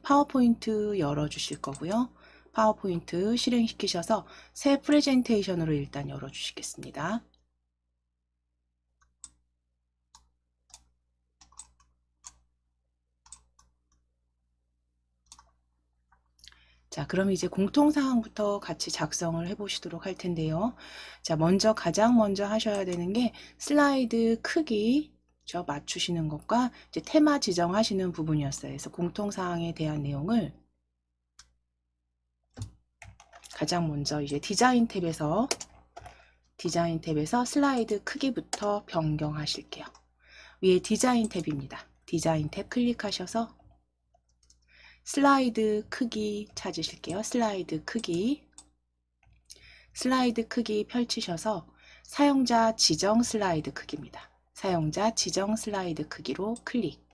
파워포인트 열어주실 거고요. 파워포인트 실행시키셔서 새 프레젠테이션으로 일단 열어주시겠습니다. 자, 그럼 이제 공통사항부터 같이 작성을 해보시도록 할 텐데요. 자, 가장 먼저 하셔야 되는 게 슬라이드 크기 맞추시는 것과 이제 테마 지정하시는 부분이었어요. 그래서 공통사항에 대한 내용을 가장 먼저 이제 디자인 탭에서 슬라이드 크기부터 변경하실게요. 위에 디자인 탭입니다. 디자인 탭 클릭하셔서 슬라이드 크기 찾으실게요. 슬라이드 크기 펼치셔서 사용자 지정 슬라이드 크기입니다. 사용자 지정 슬라이드 크기로 클릭.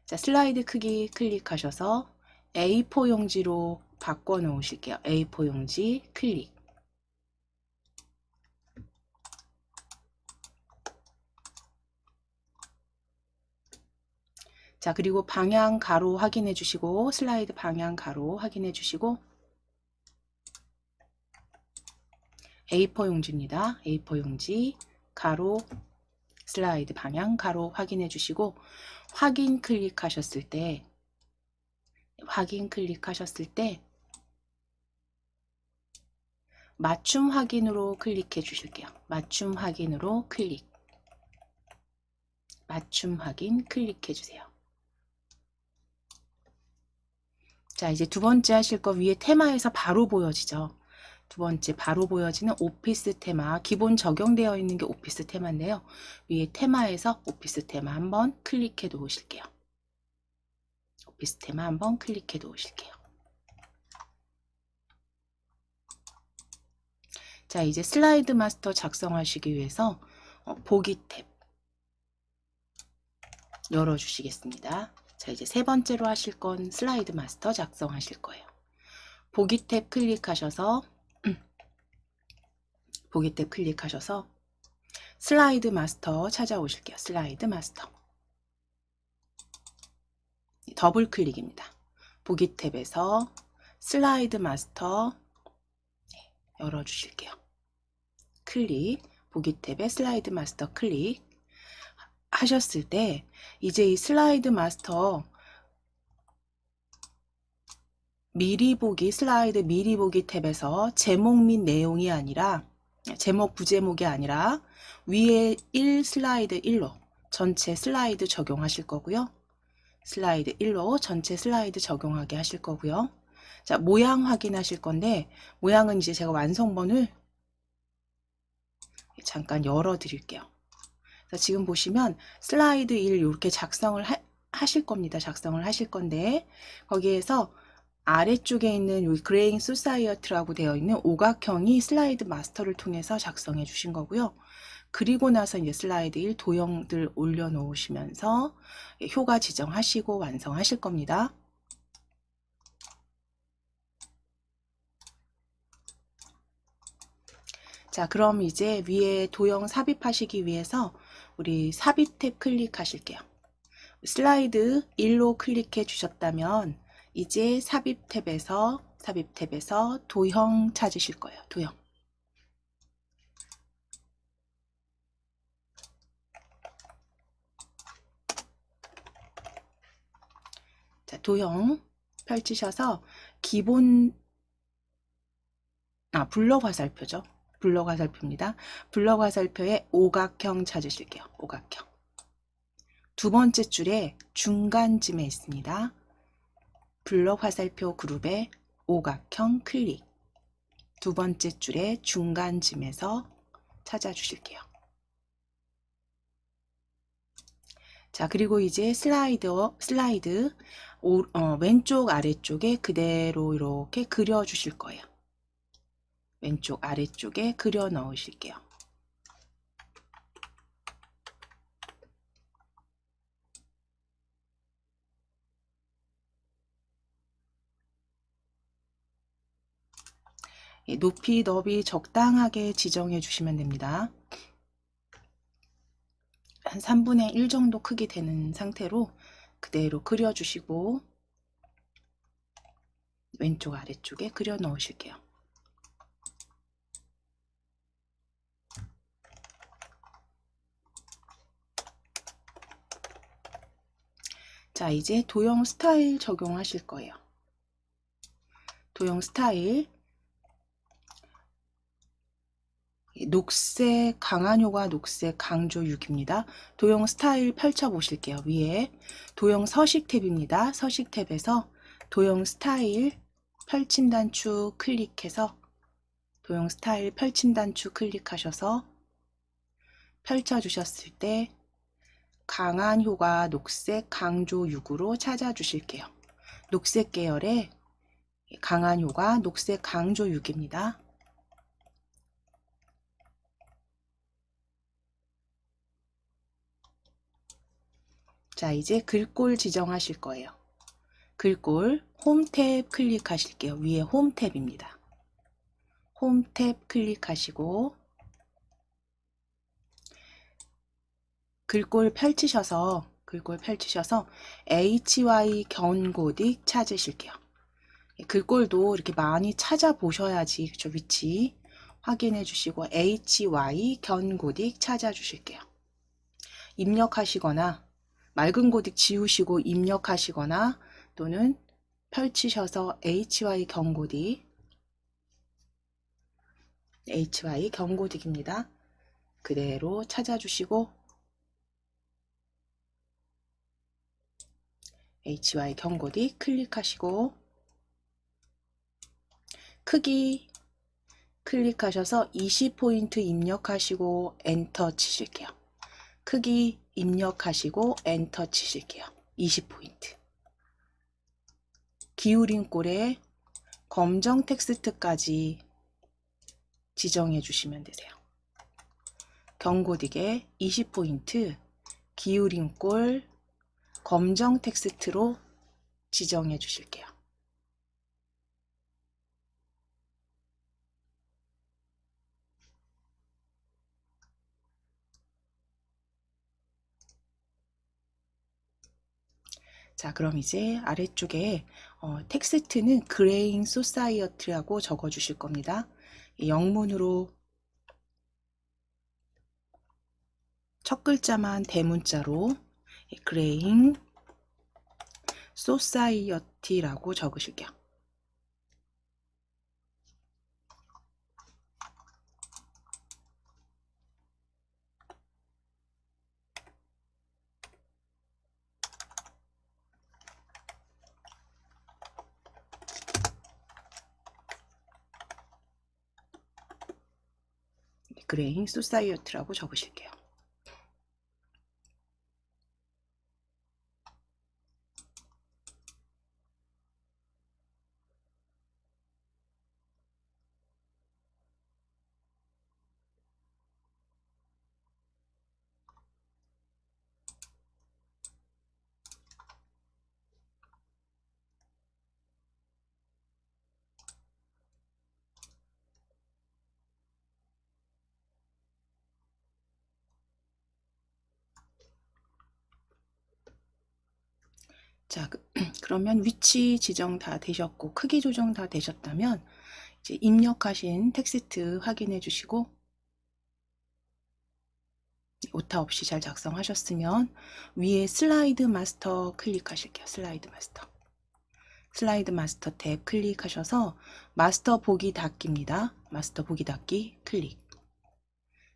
자, 슬라이드 크기 클릭하셔서 A4 용지로 바꿔 놓으실게요. A4 용지 클릭. 자, 그리고 방향 가로 확인해 주시고, 슬라이드 방향 가로 확인해 주시고, A4 용지입니다. A4 용지 가로 슬라이드 방향 가로 확인해 주시고, 확인 클릭하셨을 때 맞춤 확인으로 클릭해 주실게요. 맞춤 확인으로 클릭. 맞춤 확인 클릭해 주세요. 자, 이제 두 번째 하실 거 위에 테마에서 바로 보여지죠. 두 번째 바로 보여지는 오피스 테마, 기본 적용되어 있는 게 오피스 테마인데요. 위에 테마에서 오피스 테마 한번 클릭해 놓으실게요. 오피스 테마 한번 클릭해 놓으실게요. 자, 이제 슬라이드 마스터 작성하시기 위해서 보기 탭 열어주시겠습니다. 자, 이제 세 번째로 하실 건 슬라이드 마스터 작성하실 거예요. 보기 탭 클릭하셔서 슬라이드 마스터 찾아오실게요. 슬라이드 마스터. 더블 클릭입니다. 보기 탭에서 슬라이드 마스터 열어주실게요. 클릭. 보기 탭에 슬라이드 마스터 클릭 하셨을 때 이제 이 슬라이드 마스터 슬라이드 미리 보기 탭에서 제목 및 내용이 아니라 제목 부제목이 아니라 위에 1 슬라이드 1로 전체 슬라이드 적용하실 거고요. 슬라이드 1로 전체 슬라이드 적용하게 하실 거고요. 자, 모양 확인하실 건데 모양은 이제 제가 완성본을 잠깐 열어 드릴게요. 지금 보시면 슬라이드 1 이렇게 작성을 하실 겁니다. 작성을 하실 건데 거기에서 아래쪽에 있는 요 그레잉 소사이어티라고 되어 있는 오각형이 슬라이드 마스터를 통해서 작성해 주신 거고요. 그리고 나서 이제 슬라이드 1 도형들 올려놓으시면서 효과 지정하시고 완성하실 겁니다. 자, 그럼 이제 위에 도형 삽입하시기 위해서 우리 삽입 탭 클릭하실게요. 슬라이드 1로 클릭해 주셨다면 이제 삽입 탭에서 도형 찾으실 거예요. 도형. 자, 도형 펼치셔서 블럭 화살표죠. 블럭 화살표입니다. 블럭 화살표에 오각형 찾으실게요. 오각형. 두 번째 줄에 중간쯤에 있습니다. 블럭 화살표 그룹에 오각형 클릭. 두 번째 줄에 중간쯤에서 찾아주실게요. 자, 그리고 이제 슬라이드 왼쪽 아래쪽에 그대로 이렇게 그려 주실 거예요. 왼쪽 아래쪽에 그려 넣으실게요. 높이 너비 적당하게 지정해 주시면 됩니다. 한 3분의 1 정도 크기 되는 상태로 그대로 그려주시고 왼쪽 아래쪽에 그려 넣으실게요. 자, 이제 도형 스타일 적용하실 거예요. 도형 스타일, 녹색 강한 효과, 녹색 강조 6입니다. 도형 스타일 펼쳐 보실게요. 위에 도형 서식 탭입니다. 서식 탭에서 도형 스타일 펼침 단축 클릭해서 도형 스타일 펼침 단축 클릭하셔서 펼쳐 주셨을 때 강한 효과 녹색 강조 6으로 찾아 주실게요. 녹색 계열의 강한 효과 녹색 강조 6입니다. 자, 이제 글꼴 지정하실 거예요. 글꼴 홈 탭 클릭하실게요. 위에 홈 탭입니다. 홈 탭 클릭하시고 글꼴 펼치셔서 HY 견고딕 찾으실게요. 글꼴도 이렇게 많이 찾아보셔야지 그쵸, 위치 확인해 주시고 HY 견고딕 찾아주실게요. 입력하시거나 맑은 고딕 지우시고 입력하시거나 또는 펼치셔서 HY 견고딕입니다. 그대로 찾아주시고 HY 견고딕 클릭하시고 크기 클릭하셔서 20포인트 입력하시고 엔터 치실게요. 크기 입력하시고 엔터 치실게요. 20포인트. 기울인 꼴에 검정 텍스트까지 지정해 주시면 되세요. 견고딕에 20포인트 기울인 꼴 검정 텍스트로 지정해 주실게요. 자, 그럼 이제 아래쪽에 텍스트는 그레잉 소사이어티라고 적어 주실 겁니다. 영문으로 첫 글자만 대문자로 그레잉 소사이어티라고 적으실게요. 그레잉 소사이어티라고 적으실게요. 자, 그러면 위치 지정 다 되셨고 크기 조정 다 되셨다면 이제 입력하신 텍스트 확인해 주시고 오타 없이 잘 작성하셨으면 위에 슬라이드 마스터 클릭하실게요. 슬라이드 마스터 탭 클릭하셔서 마스터 보기 닫기입니다. 마스터 보기 닫기 클릭.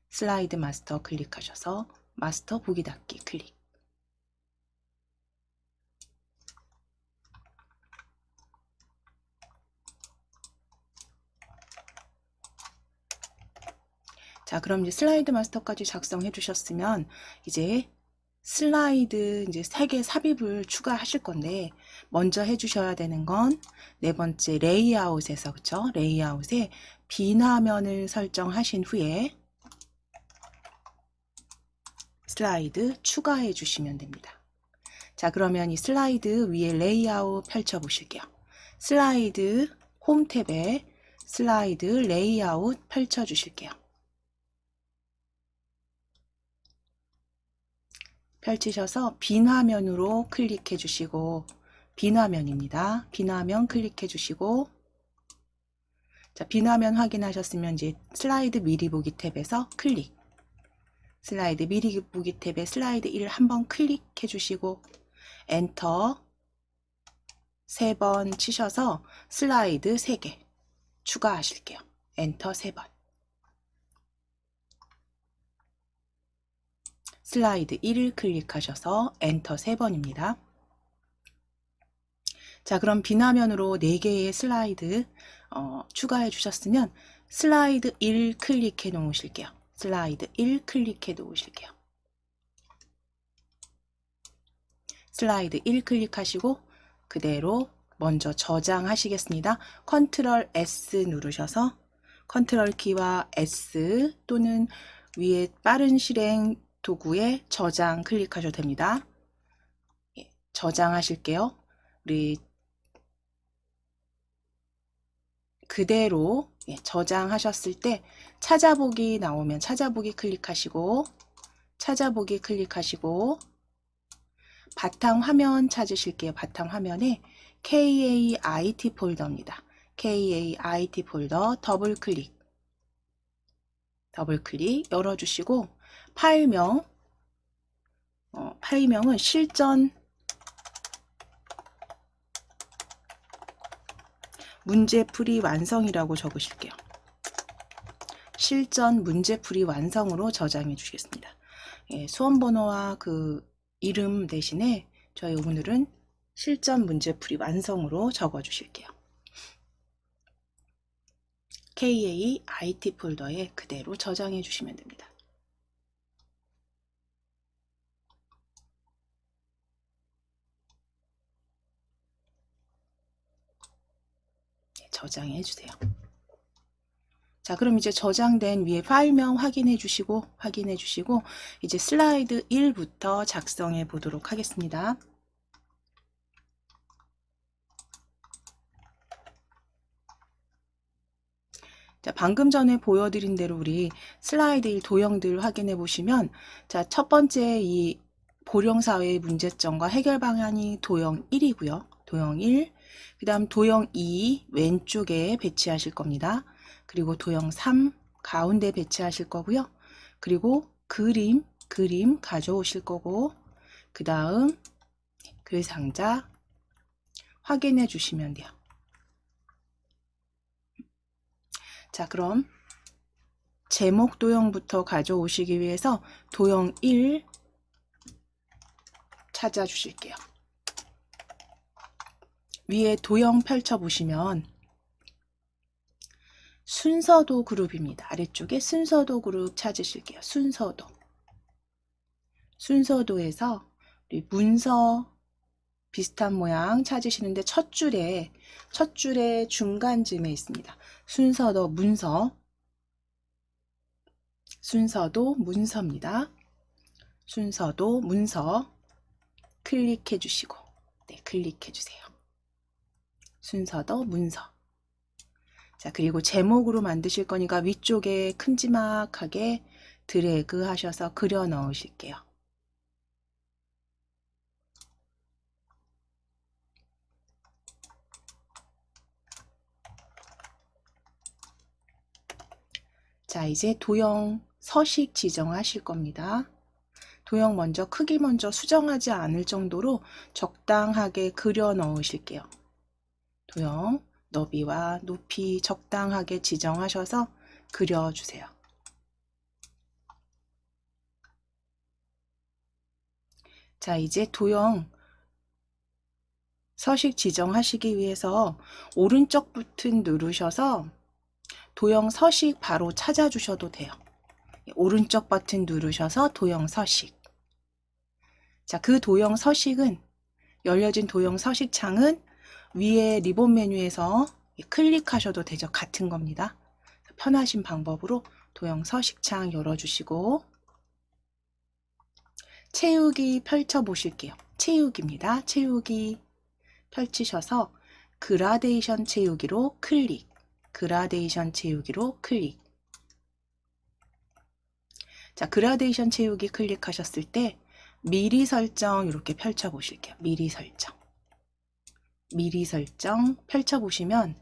슬라이드 마스터 클릭하셔서 마스터 보기 닫기 클릭. 자, 그럼 이제 슬라이드 마스터까지 작성해 주셨으면 이제 슬라이드 이제 3개 삽입을 추가하실 건데 먼저 해 주셔야 되는 건 네 번째 레이아웃에서 그쵸? 레이아웃에 비화면을 설정하신 후에 슬라이드 추가해 주시면 됩니다. 자, 그러면 이 슬라이드 위에 레이아웃 펼쳐 보실게요. 슬라이드 홈 탭에 슬라이드 레이아웃 펼쳐 주실게요. 펼치셔서 빈 화면으로 클릭해 주시고, 빈 화면입니다. 빈 화면 클릭해 주시고, 자, 빈 화면 확인하셨으면 이제 슬라이드 미리 보기 탭에서 클릭. 슬라이드 미리 보기 탭에 슬라이드 1 한번 클릭해 주시고, 엔터 3번 치셔서 슬라이드 3개 추가하실게요. 엔터 3번. 슬라이드 1을 클릭하셔서 엔터 3번입니다. 자, 그럼 빈 화면으로 4개의 슬라이드 추가해 주셨으면 슬라이드 1 클릭해 놓으실게요. 슬라이드 1 클릭해 놓으실게요. 슬라이드 1 클릭하시고 그대로 먼저 저장하시겠습니다. 컨트롤 S 누르셔서 컨트롤 키와 S 또는 위에 빠른 실행 도구에 저장 클릭하셔도 됩니다. 저장하실게요. 우리 그대로 저장하셨을 때 찾아보기 나오면 찾아보기 클릭하시고 찾아보기 클릭하시고 바탕 화면 찾으실게요. 바탕 화면에 KAIT 폴더입니다. KAIT 폴더 더블 클릭 열어주시고 파일명 파일명은 실전 문제풀이 완성이라고 적으실게요. 실전 문제풀이 완성으로 저장해 주시겠습니다. 수험번호와 그 이름 대신에 저희 오늘은 실전 문제풀이 완성으로 적어 주실게요. KAIT 폴더에 그대로 저장해 주시면 됩니다. 저장해 주세요. 자, 그럼 이제 저장된 위에 파일명 확인해 주시고 이제 슬라이드 1부터 작성해 보도록 하겠습니다. 자, 방금 전에 보여드린 대로 우리 슬라이드 1 도형들 확인해 보시면 자, 첫 번째 이 보령사회의 문제점과 해결 방안이 도형 1이고요. 도형 1, 그 다음 도형 2 왼쪽에 배치하실 겁니다. 그리고 도형 3 가운데 배치하실 거고요. 그리고 그림 가져오실 거고 그 다음 글 상자 확인해 주시면 돼요. 자, 그럼 제목 도형부터 가져오시기 위해서 도형 1 찾아주실게요. 위에 도형 펼쳐보시면 순서도 그룹입니다. 아래쪽에 순서도 그룹 찾으실게요. 순서도에서 우리 문서 비슷한 모양 찾으시는데 첫 줄에 중간쯤에 있습니다. 순서도 문서입니다. 순서도 문서 클릭해 주시고 클릭해 주세요. 순서도 문서. 자, 그리고 제목으로 만드실 거니까 위쪽에 큼지막하게 드래그 하셔서 그려 넣으실게요. 자, 이제 도형 서식 지정하실 겁니다. 도형 크기 먼저 수정하지 않을 정도로 적당하게 그려 넣으실게요. 도형 너비와 높이 적당하게 지정하셔서 그려주세요. 자, 이제 도형 서식 지정하시기 위해서 오른쪽 버튼 누르셔서 도형 서식 바로 찾아주셔도 돼요. 오른쪽 버튼 누르셔서 도형 서식. 자, 그 도형 서식은 열려진 도형 서식 창은 위에 리본 메뉴에서 클릭하셔도 되죠. 같은 겁니다. 편하신 방법으로 도형 서식창 열어주시고 채우기 펼쳐 보실게요. 채우기입니다. 채우기 펼치셔서 그라데이션 채우기로 클릭. 자, 그라데이션 채우기 클릭하셨을 때 미리 설정 이렇게 펼쳐 보실게요. 미리 설정. 미리 설정 펼쳐 보시면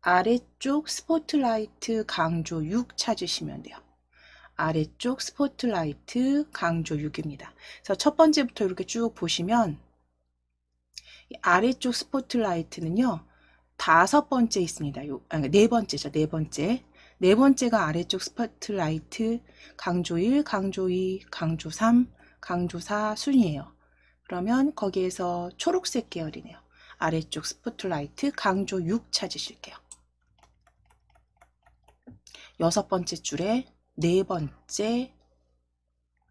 아래쪽 스포트라이트 강조 6 찾으시면 돼요. 아래쪽 스포트라이트 강조 6입니다. 그래서 첫 번째부터 이렇게 쭉 보시면 아래쪽 스포트라이트는요. 5번째 있습니다. 네 번째죠. 네 번째. 네 번째가 아래쪽 스포트라이트 강조 1, 강조 2, 강조 3, 강조 4 순이에요. 그러면 거기에서 초록색 계열이네요. 아래쪽 스포트라이트 강조 6 찾으실게요. 6번째 줄에 네 번째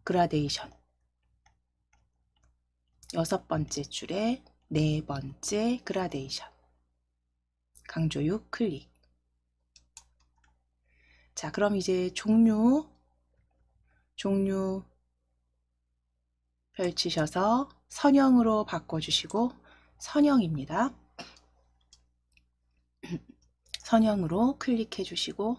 그라데이션. 6번째 줄에 네 번째 그라데이션. 강조 6 클릭. 자, 그럼 이제 종류 펼치셔서 선형으로 바꿔주시고 선형입니다. 선형으로 클릭해 주시고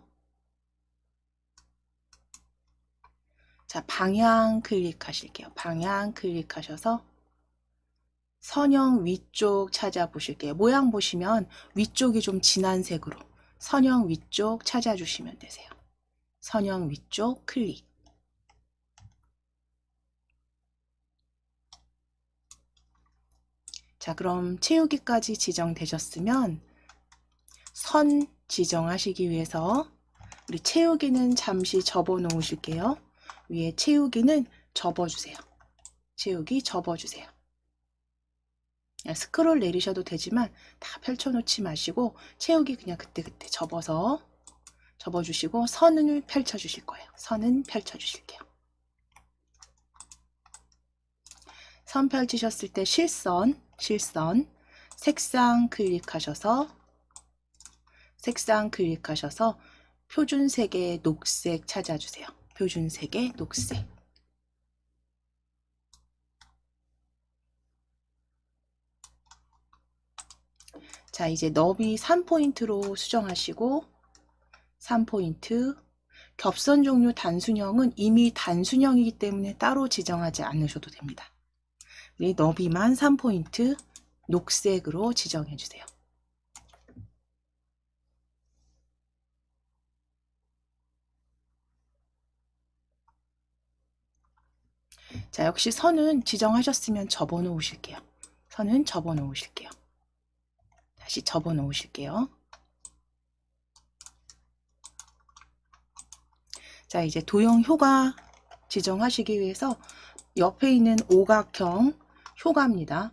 자, 방향 클릭하실게요. 방향 클릭하셔서 선형 위쪽 찾아보실게요. 모양 보시면 위쪽이 좀 진한 색으로 선형 위쪽 찾아주시면 되세요. 선형 위쪽 클릭. 자, 그럼 채우기까지 지정되셨으면 선 지정하시기 위해서 우리 채우기는 잠시 접어 놓으실게요. 위에 채우기는 접어주세요. 채우기 접어주세요. 스크롤 내리셔도 되지만 다 펼쳐놓지 마시고 채우기 그냥 그때그때 접어주시고 선을 펼쳐주실 거예요. 선은 펼쳐주실게요. 선 펼치셨을 때 실선, 색상 클릭하셔서 표준색의 녹색 찾아주세요. 표준색의 녹색. 자, 이제 너비 3포인트로 수정하시고 3포인트 겹선 종류 단순형은 이미 단순형이기 때문에 따로 지정하지 않으셔도 됩니다. 우리 너비만 3포인트 녹색으로 지정해 주세요. 자, 역시 선은 지정하셨으면 접어 놓으실게요. 선은 접어 놓으실게요. 다시 접어 놓으실게요. 자, 이제 도형 효과 지정하시기 위해서 옆에 있는 오각형 효과입니다.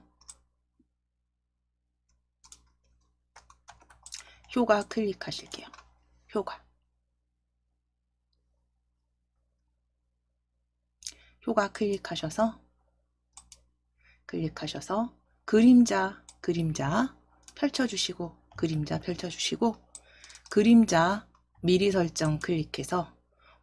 효과 클릭하실게요. 효과 클릭하셔서 그림자 펼쳐주시고 그림자 미리 설정 클릭해서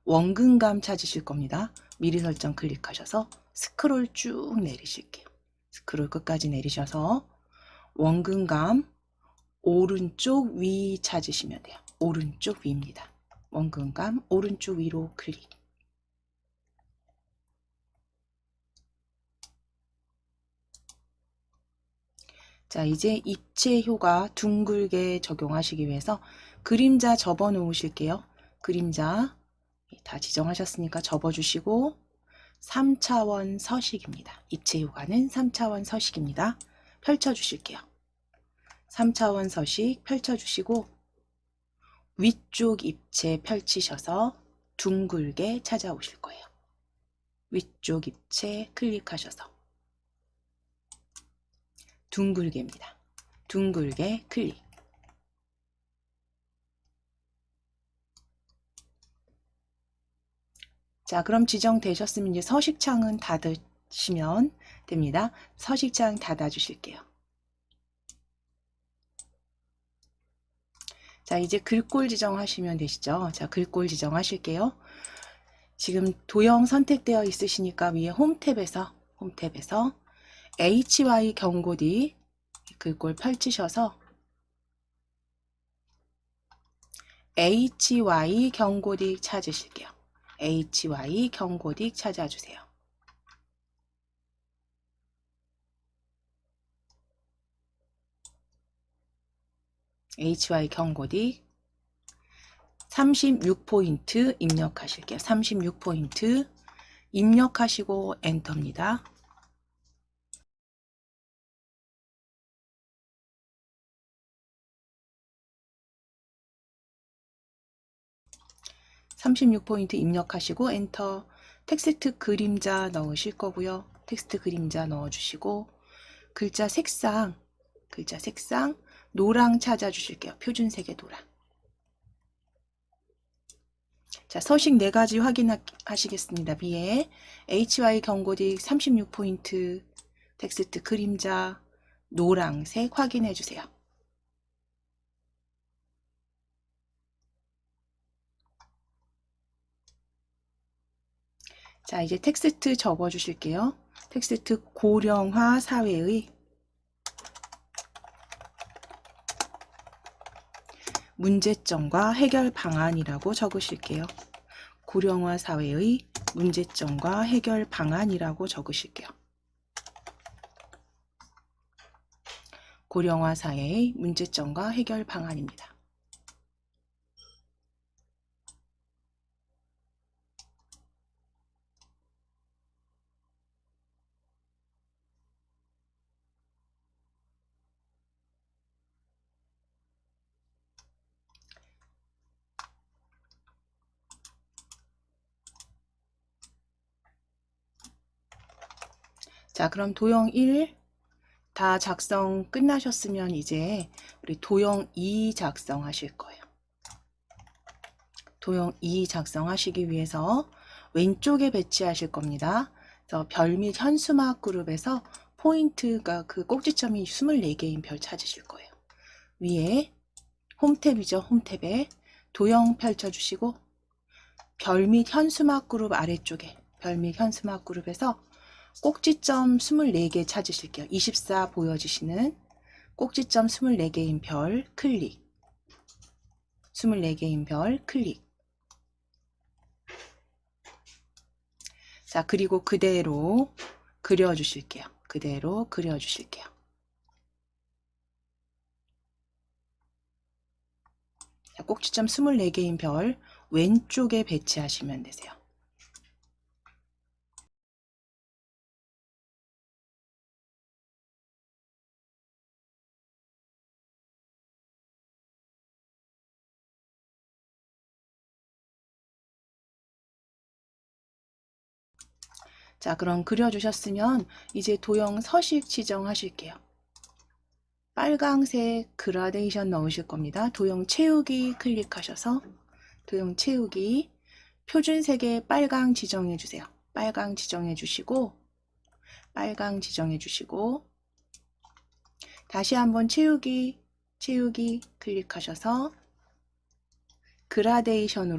원근감 찾으실 겁니다. 미리 설정 클릭하셔서 스크롤 쭉 내리실게요. 스크롤 끝까지 내리셔서 원근감 오른쪽 위 찾으시면 돼요. 오른쪽 위입니다. 원근감 오른쪽 위로 클릭. 자, 이제 입체 효과 둥글게 적용하시기 위해서 그림자 접어 놓으실게요. 그림자 다 지정하셨으니까 접어주시고 3차원 서식입니다. 입체 효과는 3차원 서식입니다. 펼쳐주실게요. 3차원 서식 펼쳐주시고 위쪽 입체 펼치셔서 둥글게 찾아오실 거예요. 위쪽 입체 클릭하셔서 둥글게입니다. 둥글게 클릭. 자, 그럼 지정되셨으면 이제 서식창은 닫으시면 됩니다. 서식창 닫아주실게요. 자, 이제 글꼴 지정하시면 되시죠. 자, 글꼴 지정하실게요. 지금 도형 선택되어 있으시니까 위에 홈탭에서 HY 경고디 글꼴 펼치셔서 HY 경고딕 찾으실게요. HY 경고딕 찾아주세요. HY 경고딕 36포인트 입력하실게요. 36포인트 입력하시고 엔터입니다. 36포인트 입력하시고 엔터. 텍스트 그림자 넣으실 거고요. 텍스트 그림자 넣어주시고 글자 색상 노랑 찾아주실게요. 표준색의 노랑. 자, 서식 4가지 확인하시겠습니다. 위에 HY 경고딕 36포인트 텍스트 그림자 노랑색 확인해 주세요. 자, 이제 텍스트 적어 주실게요. 텍스트 고령화 사회의 문제점과 해결 방안이라고 적으실게요. 고령화 사회의 문제점과 해결 방안이라고 적으실게요. 고령화 사회의 문제점과 해결 방안입니다. 자, 그럼 도형 1 다 작성 끝나셨으면 이제 우리 도형 2 작성하실 거예요. 도형 2 작성하시기 위해서 왼쪽에 배치하실 겁니다. 그래서 별 및 현수막 그룹에서 포인트가 그 꼭지점이 24개인 별 찾으실 거예요. 위에 홈탭이죠. 홈탭에 도형 펼쳐주시고 별 및 현수막 그룹 아래쪽에 별 및 현수막 그룹에서 꼭지점 24개 찾으실게요. 24 보여지시는 꼭지점 24개인 별 클릭. 24개인 별 클릭. 자, 그리고 그대로 그려주실게요. 그대로 그려주실게요. 자, 꼭지점 24개인 별 왼쪽에 배치하시면 되세요. 자, 그럼 그려주셨으면 이제 도형 서식 지정하실게요. 빨강색 그라데이션 넣으실 겁니다. 도형 채우기 클릭하셔서 도형 채우기 표준색의 빨강 지정해 주세요. 빨강 지정해 주시고 다시 한번 채우기 클릭하셔서 그라데이션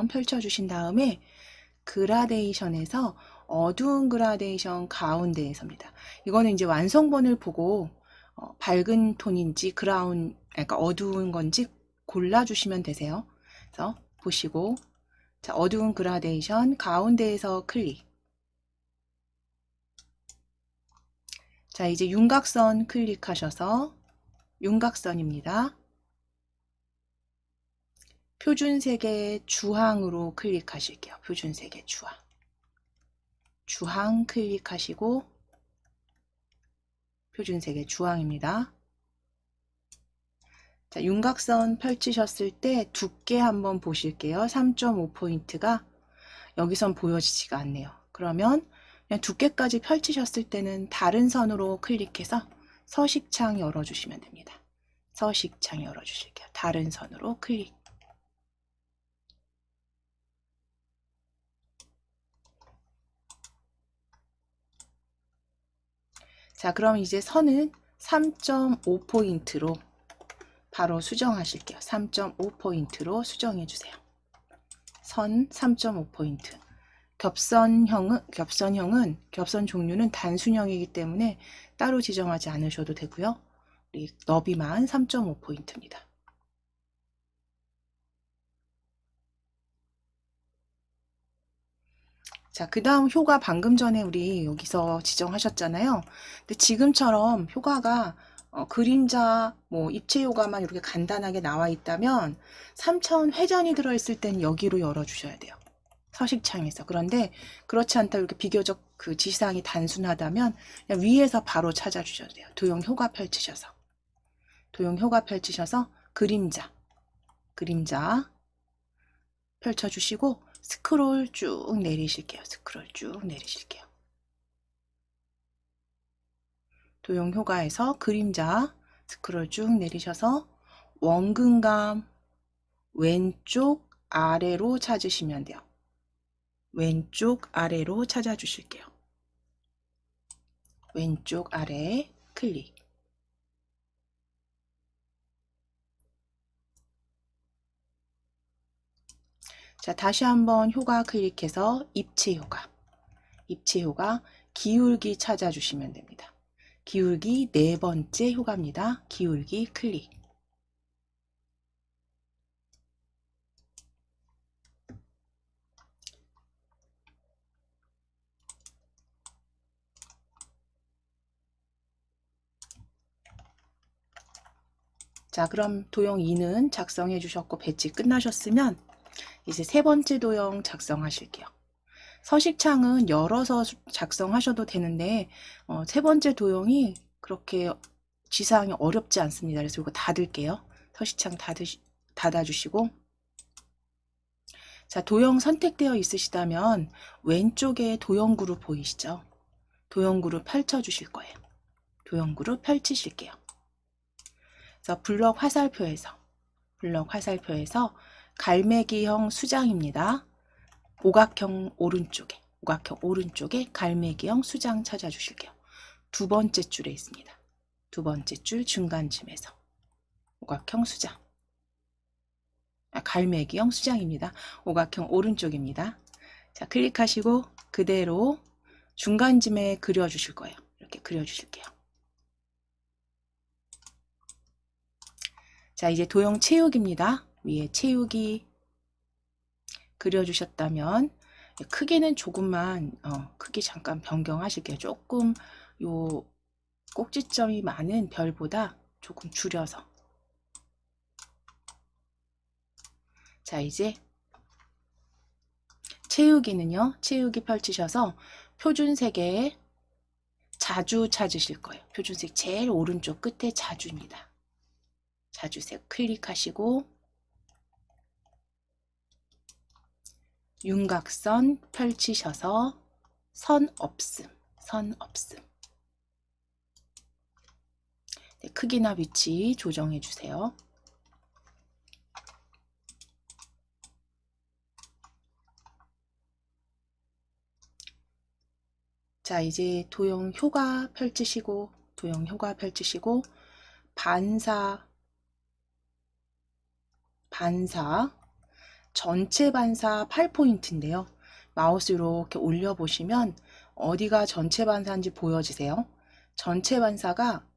펼쳐주신 다음에 그라데이션에서 어두운 그라데이션 가운데에서입니다. 이거는 이제 완성본을 보고 밝은 톤인지 그러니까 어두운 건지 골라주시면 되세요. 그래서 보시고 자, 어두운 그라데이션 가운데에서 클릭. 자, 이제 윤곽선 클릭하셔서 윤곽선입니다. 표준색의 주황으로 클릭하실게요. 표준색의 주황 클릭하시고 표준색의 주황입니다. 자, 윤곽선 펼치셨을 때 두께 한번 보실게요. 3.5포인트가 여기선 보여지지가 않네요. 그러면 그냥 두께까지 펼치셨을 때는 다른 선으로 클릭해서 서식창 열어주시면 됩니다. 서식창 열어주실게요. 다른 선으로 클릭. 자, 그럼 이제 선은 3.5포인트로 바로 수정하실게요. 3.5포인트로 수정해 주세요. 선 3.5포인트. 겹선 종류는 단순형이기 때문에 따로 지정하지 않으셔도 되고요. 우리 너비만 3.5포인트입니다. 자, 그 다음 효과 방금 전에 우리 여기서 지정하셨잖아요. 근데 지금처럼 효과가 그림자, 뭐 입체 요가만 이렇게 간단하게 나와 있다면 3차원 회전이 들어있을 땐 여기로 열어주셔야 돼요. 서식창에서. 그런데 그렇지 않다 이렇게 비교적 그 지시사항이 단순하다면 그냥 위에서 바로 찾아주셔도 돼요. 도형 효과 펼치셔서. 도형 효과 펼치셔서 그림자 펼쳐주시고 스크롤 쭉 내리실게요. 스크롤 쭉 내리실게요. 도형 효과에서 그림자 스크롤 쭉 내리셔서 원근감 왼쪽 아래로 찾으시면 돼요. 왼쪽 아래로 찾아주실게요. 왼쪽 아래 클릭. 자, 다시 한번 효과 클릭해서 입체 효과 기울기 찾아주시면 됩니다. 기울기 네 번째 효과입니다. 기울기 클릭. 자, 그럼 도형 2는 작성해 주셨고 배치 끝나셨으면 이제 세 번째 도형 작성하실게요. 서식창은 열어서 작성하셔도 되는데 세 번째 도형이 그렇게 지사항이 어렵지 않습니다. 그래서 이거 닫을게요. 서식창 닫아주시고 자, 도형 선택되어 있으시다면 왼쪽에 도형 그룹 보이시죠? 도형 그룹 펼쳐주실 거예요. 도형 그룹 펼치실게요. 그래서 블럭 화살표에서 갈매기형 수장입니다. 오각형 오른쪽에 갈매기형 수장 찾아주실게요. 두 번째 줄에 있습니다. 두 번째 줄 중간쯤에서 오각형 수장. 갈매기형 수장입니다. 오각형 오른쪽입니다. 자, 클릭하시고 그대로 중간쯤에 그려주실 거예요. 이렇게 그려주실게요. 자, 이제 도형 채우기입니다. 위에 채우기 그려주셨다면 크기는 조금만 크기 잠깐 변경하실게요. 조금 요 꼭지점이 많은 별보다 조금 줄여서. 자, 이제 채우기는요. 채우기 펼치셔서 표준색에 자주 찾으실 거예요. 표준색 제일 오른쪽 끝에 자주입니다. 자주색 클릭하시고 윤곽선 펼치셔서 선 없음. 네, 크기나 위치 조정해 주세요. 자, 이제 도형 효과 펼치시고 반사 전체 반사 8포인트인데요. 마우스 이렇게 올려보시면 어디가 전체 반사인지 보여지세요? 전체 반사가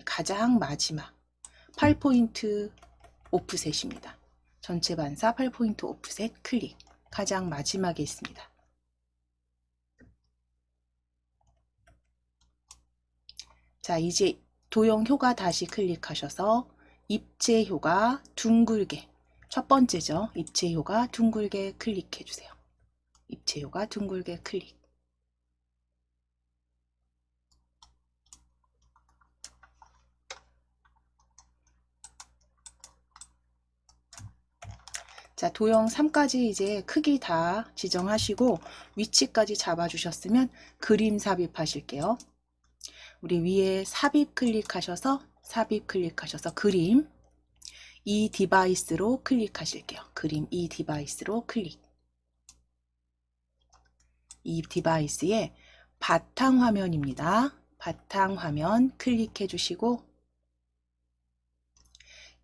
가장 마지막 8포인트 오프셋입니다. 전체 반사 8포인트 오프셋 클릭. 가장 마지막에 있습니다. 자, 이제 도형 효과 다시 클릭하셔서 입체 효과 둥글게. 첫 번째죠. 입체 효과 둥글게 클릭해 주세요. 입체 효과 둥글게 클릭. 자, 도형 3까지 이제 크기 다 지정하시고 위치까지 잡아주셨으면 그림 삽입하실게요. 우리 위에 삽입 클릭하셔서 그림 이 디바이스로 클릭하실게요. 그림 이 디바이스로 클릭. 이 디바이스의 바탕화면입니다. 바탕화면 클릭해 주시고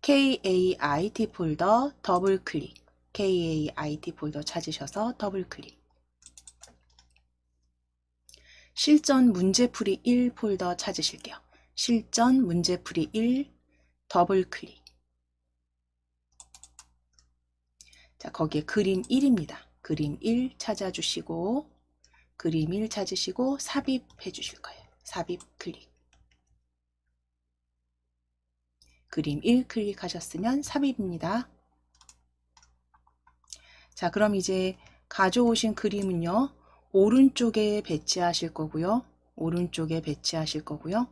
KAIT 폴더 더블 클릭. KAIT 폴더 찾으셔서 더블 클릭. 실전 문제풀이 1 폴더 찾으실게요. 실전 문제풀이 1 더블 클릭. 자, 거기에 그림 1입니다. 그림 1 찾아주시고 그림 1 찾으시고 삽입해 주실 거예요. 삽입 클릭. 그림 1 클릭하셨으면 삽입입니다. 자, 그럼 이제 가져오신 그림은요, 오른쪽에 배치하실 거고요. 오른쪽에 배치하실 거고요.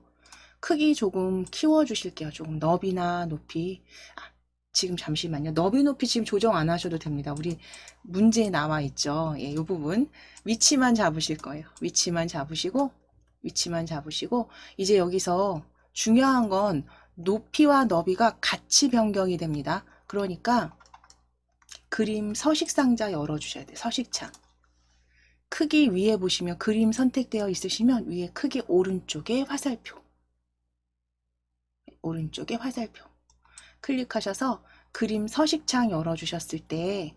크기 조금 키워주실게요. 조금 너비나 높이. 지금 잠시만요. 너비 높이 지금 조정 안 하셔도 됩니다. 우리 문제에 나와 있죠. 예, 이 부분 위치만 잡으실 거예요. 위치만 잡으시고 이제 여기서 중요한 건 높이와 너비가 같이 변경이 됩니다. 그러니까 그림 서식 상자 열어주셔야 돼요. 서식창. 크기 위에 보시면 그림 선택되어 있으시면 위에 크기 오른쪽에 화살표. 오른쪽에 화살표. 클릭하셔서 그림 서식창 열어주셨을 때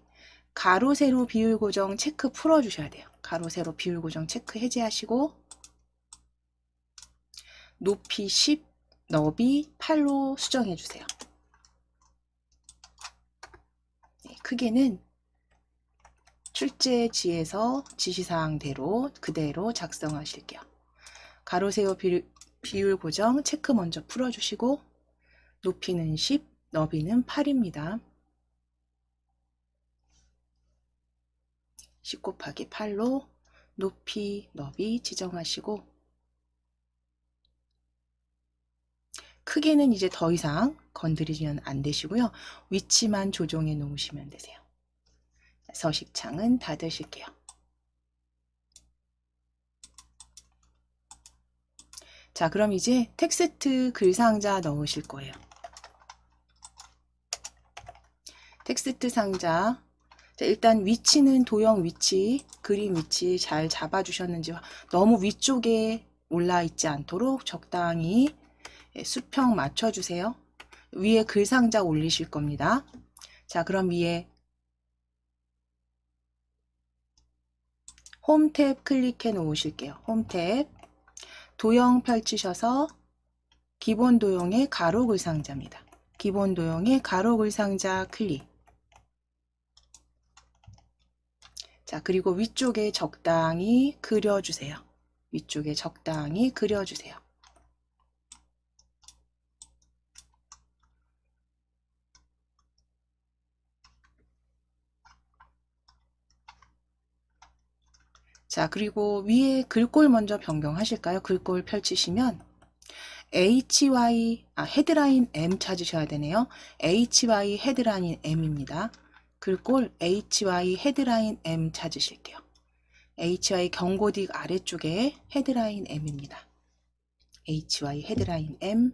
가로, 세로, 비율 고정 체크 풀어주셔야 돼요. 가로, 세로, 비율 고정 체크 해제하시고 높이 10, 너비 8로 수정해주세요. 네, 크기는 출제지에서 지시사항대로 그대로 작성하실게요. 가로, 세로, 비율 고정 체크 먼저 풀어주시고 높이는 10, 너비는 8입니다. 10 곱하기 8로 높이, 너비 지정하시고 크기는 이제 더 이상 건드리면 안 되시고요. 위치만 조정해 놓으시면 되세요. 서식창은 닫으실게요. 자, 그럼 이제 텍스트 글상자 넣으실 거예요. 텍스트 상자. 자, 일단 위치는 도형 위치, 그림 위치 잘 잡아주셨는지 너무 위쪽에 올라 있지 않도록 적당히 수평 맞춰주세요. 위에 글상자 올리실 겁니다. 자, 그럼 위에 홈 탭 클릭해 놓으실게요. 홈 탭. 도형 펼치셔서 기본 도형의 가로 글상자입니다. 기본 도형의 가로 글상자 클릭. 자, 그리고 위쪽에 적당히 그려주세요. 위쪽에 적당히 그려주세요. 자, 그리고 위에 글꼴 먼저 변경하실까요? 글꼴 펼치시면 헤드라인 M 찾으셔야 되네요. HY 헤드라인 M입니다. 글꼴 HY 헤드라인 M 찾으실게요. HY 경고딕 아래쪽에 헤드라인 M입니다. HY 헤드라인 M.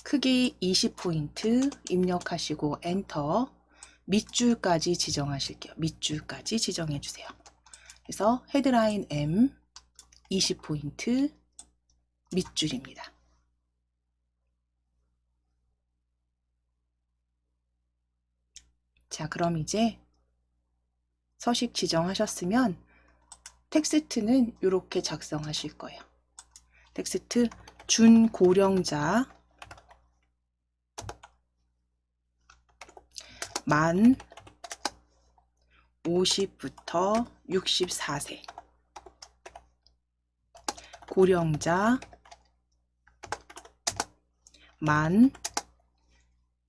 크기 20포인트 입력하시고 엔터. 밑줄까지 지정하실게요. 밑줄까지 지정해 주세요. 그래서 헤드라인 M 20포인트 밑줄입니다. 자, 그럼 이제 서식 지정하셨으면 텍스트는 이렇게 작성하실 거예요. 텍스트 준고령자 만 50부터 64세 고령자 만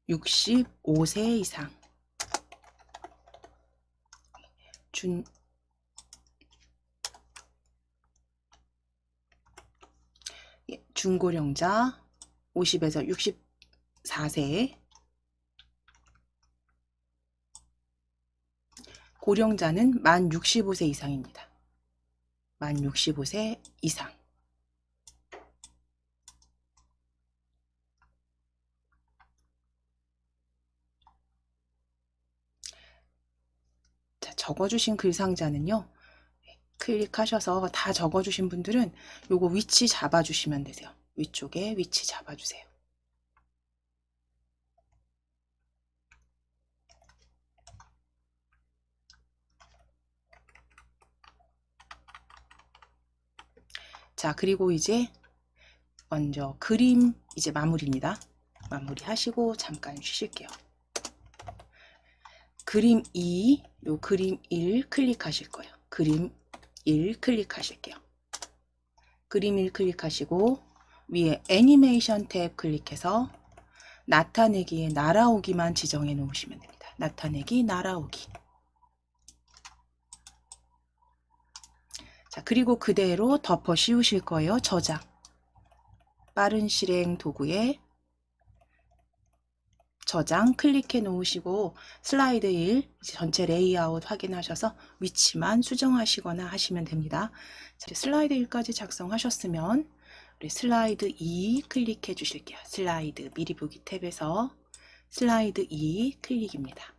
65세 이상 중고령자 50에서 64세 고령자는 만 65세 이상입니다. 만 65세 이상. 자, 적어주신 글상자는요. 클릭하셔서 다 적어주신 분들은 요거 위치 잡아주시면 되세요. 위쪽에 위치 잡아주세요. 자, 그리고 이제 먼저 그림 이제 마무리입니다. 마무리하시고 잠깐 쉬실게요. 그림 2, 요 그림 1 클릭하실 거예요. 그림 1 클릭하실게요. 그림을 클릭하시고 위에 애니메이션 탭 클릭해서 나타내기에 날아오기만 지정해 놓으시면 됩니다. 나타내기, 날아오기. 자, 그리고 그대로 덮어 씌우실 거예요. 저장. 빠른 실행 도구에 저장 클릭해 놓으시고 슬라이드 1 전체 레이아웃 확인하셔서 위치만 수정하시거나 하시면 됩니다. 자, 슬라이드 1까지 작성하셨으면 우리 슬라이드 2 클릭해 주실게요. 슬라이드 미리 보기 탭에서 슬라이드 2 클릭입니다.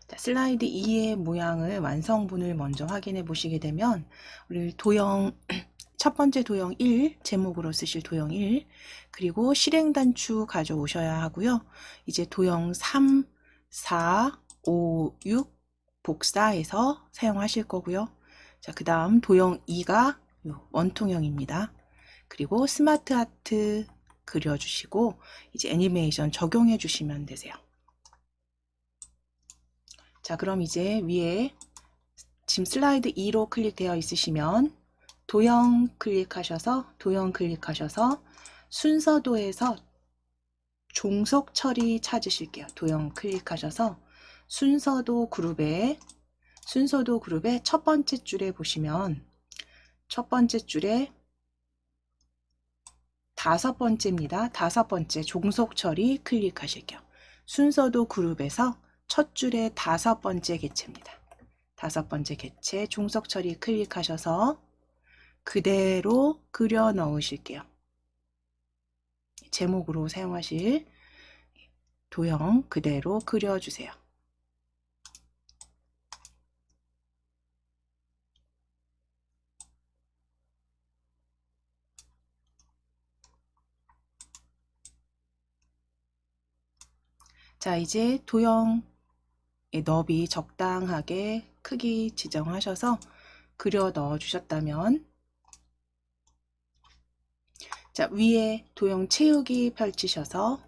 자, 슬라이드 2의 모양을 완성본을 먼저 확인해 보시게 되면 우리 도형 첫 번째 도형 1 제목으로 쓰실 도형 1 그리고 실행 단추 가져오셔야 하고요. 이제 도형 3, 4, 5, 6 복사해서 사용하실 거고요. 자, 그 다음 도형 2가 원통형입니다. 그리고 스마트 하트 그려주시고 이제 애니메이션 적용해 주시면 되세요. 자, 그럼 이제 위에 지금 슬라이드 2로 클릭되어 있으시면 도형 클릭하셔서 순서도에서 종속 처리 찾으실게요. 도형 클릭하셔서 순서도 그룹에 첫 번째 줄에 보시면 첫 번째 줄에 다섯 번째입니다. 다섯 번째 종속 처리 클릭하실게요. 순서도 그룹에서 첫 줄에 다섯 번째 객체입니다. 다섯 번째 객체 종속 처리 클릭하셔서 그대로 그려 넣으실게요. 제목으로 사용하실 도형 그대로 그려주세요. 자, 이제 도형의 너비 적당하게 크기 지정하셔서 그려 넣어 주셨다면 자, 위에 도형 채우기 펼치셔서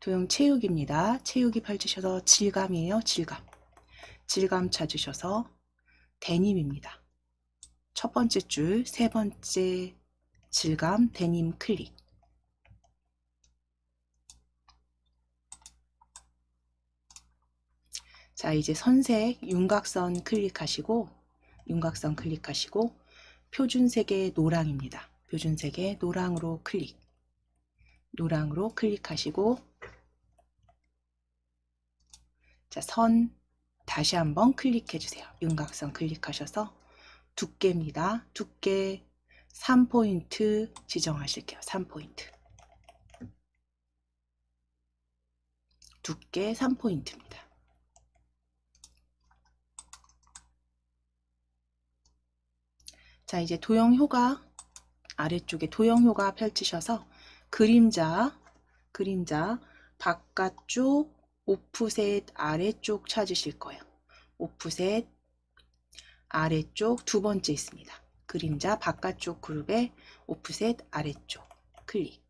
도형 채우기입니다. 채우기 펼치셔서 질감이에요. 질감 찾으셔서 데님입니다. 첫 번째 줄, 세 번째 질감 데님 클릭. 자, 이제 선색 윤곽선 클릭하시고 표준색의 노랑입니다. 표준색의 노랑으로 클릭하시고 자, 선 다시 한번 클릭해 주세요. 윤곽선 클릭하셔서 두께입니다. 두께 3포인트 지정하실게요. 3포인트. 두께 3포인트입니다. 자, 이제 도형효과 아래쪽에 도형효과 펼치셔서 그림자 바깥쪽 오프셋 아래쪽 찾으실 거예요. 오프셋 아래쪽 두 번째 있습니다. 그림자 바깥쪽 그룹에 오프셋 아래쪽 클릭.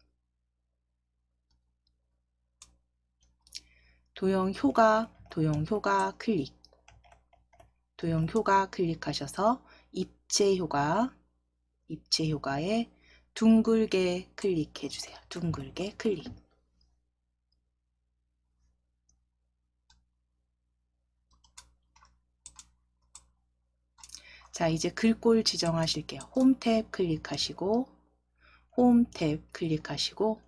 도형효과 클릭. 도형효과 클릭하셔서 입체효과에 둥글게 클릭해 주세요. 둥글게 클릭. 자, 이제 글꼴 지정하실게요. 홈 탭 클릭하시고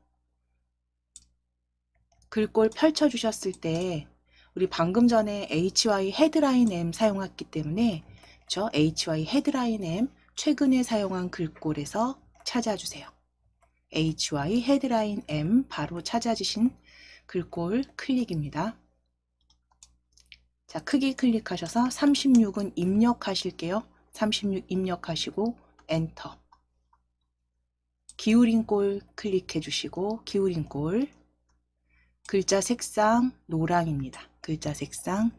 글꼴 펼쳐 주셨을 때 우리 방금 전에 HY 헤드라인 M 사용했기 때문에 저 HY 헤드라인 M 최근에 사용한 글꼴에서 찾아주세요. HY 헤드라인 M 바로 찾아주신 글꼴 클릭입니다. 자, 크기 클릭하셔서 36은 입력하실게요. 36 입력하시고 엔터. 기울인 꼴 클릭해 주시고 기울인 꼴 글자 색상 노랑입니다. 글자 색상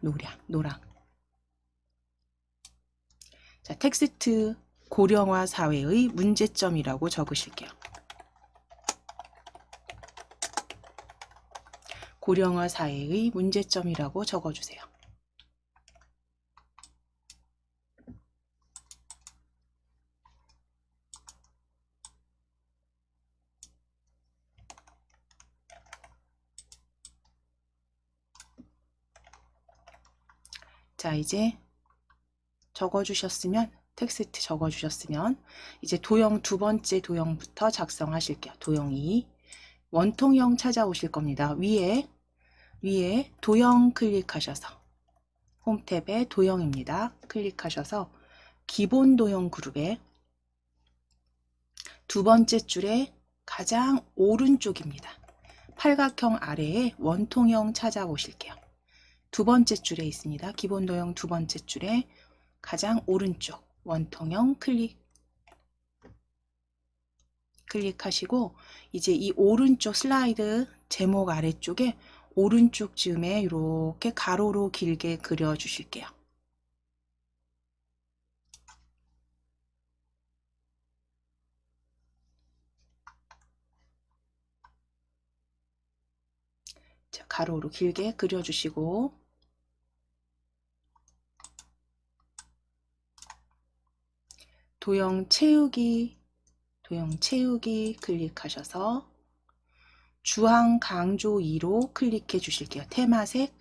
노랑. 자, 텍스트 고령화 사회의 문제점이라고 적으실게요. 고령화 사회의 문제점이라고 적어주세요. 자, 이제 적어주셨으면, 텍스트 적어주셨으면 이제 도형 두 번째 도형부터 작성하실게요. 도형 2 원통형 찾아오실 겁니다. 위에 도형 클릭하셔서 홈 탭에 도형입니다. 클릭하셔서 기본 도형 그룹에 두 번째 줄에 가장 오른쪽입니다. 팔각형 아래에 원통형 찾아보실게요. 두 번째 줄에 있습니다. 기본 도형 두 번째 줄에 가장 오른쪽 원통형 클릭하시고 이제 이 오른쪽 슬라이드 제목 아래쪽에 오른쪽 쯤에 이렇게 가로로 길게 그려 주실게요. 자, 가로로 길게 그려 주시고 도형 채우기 클릭하셔서 주황 강조 2로 클릭해 주실게요. 테마색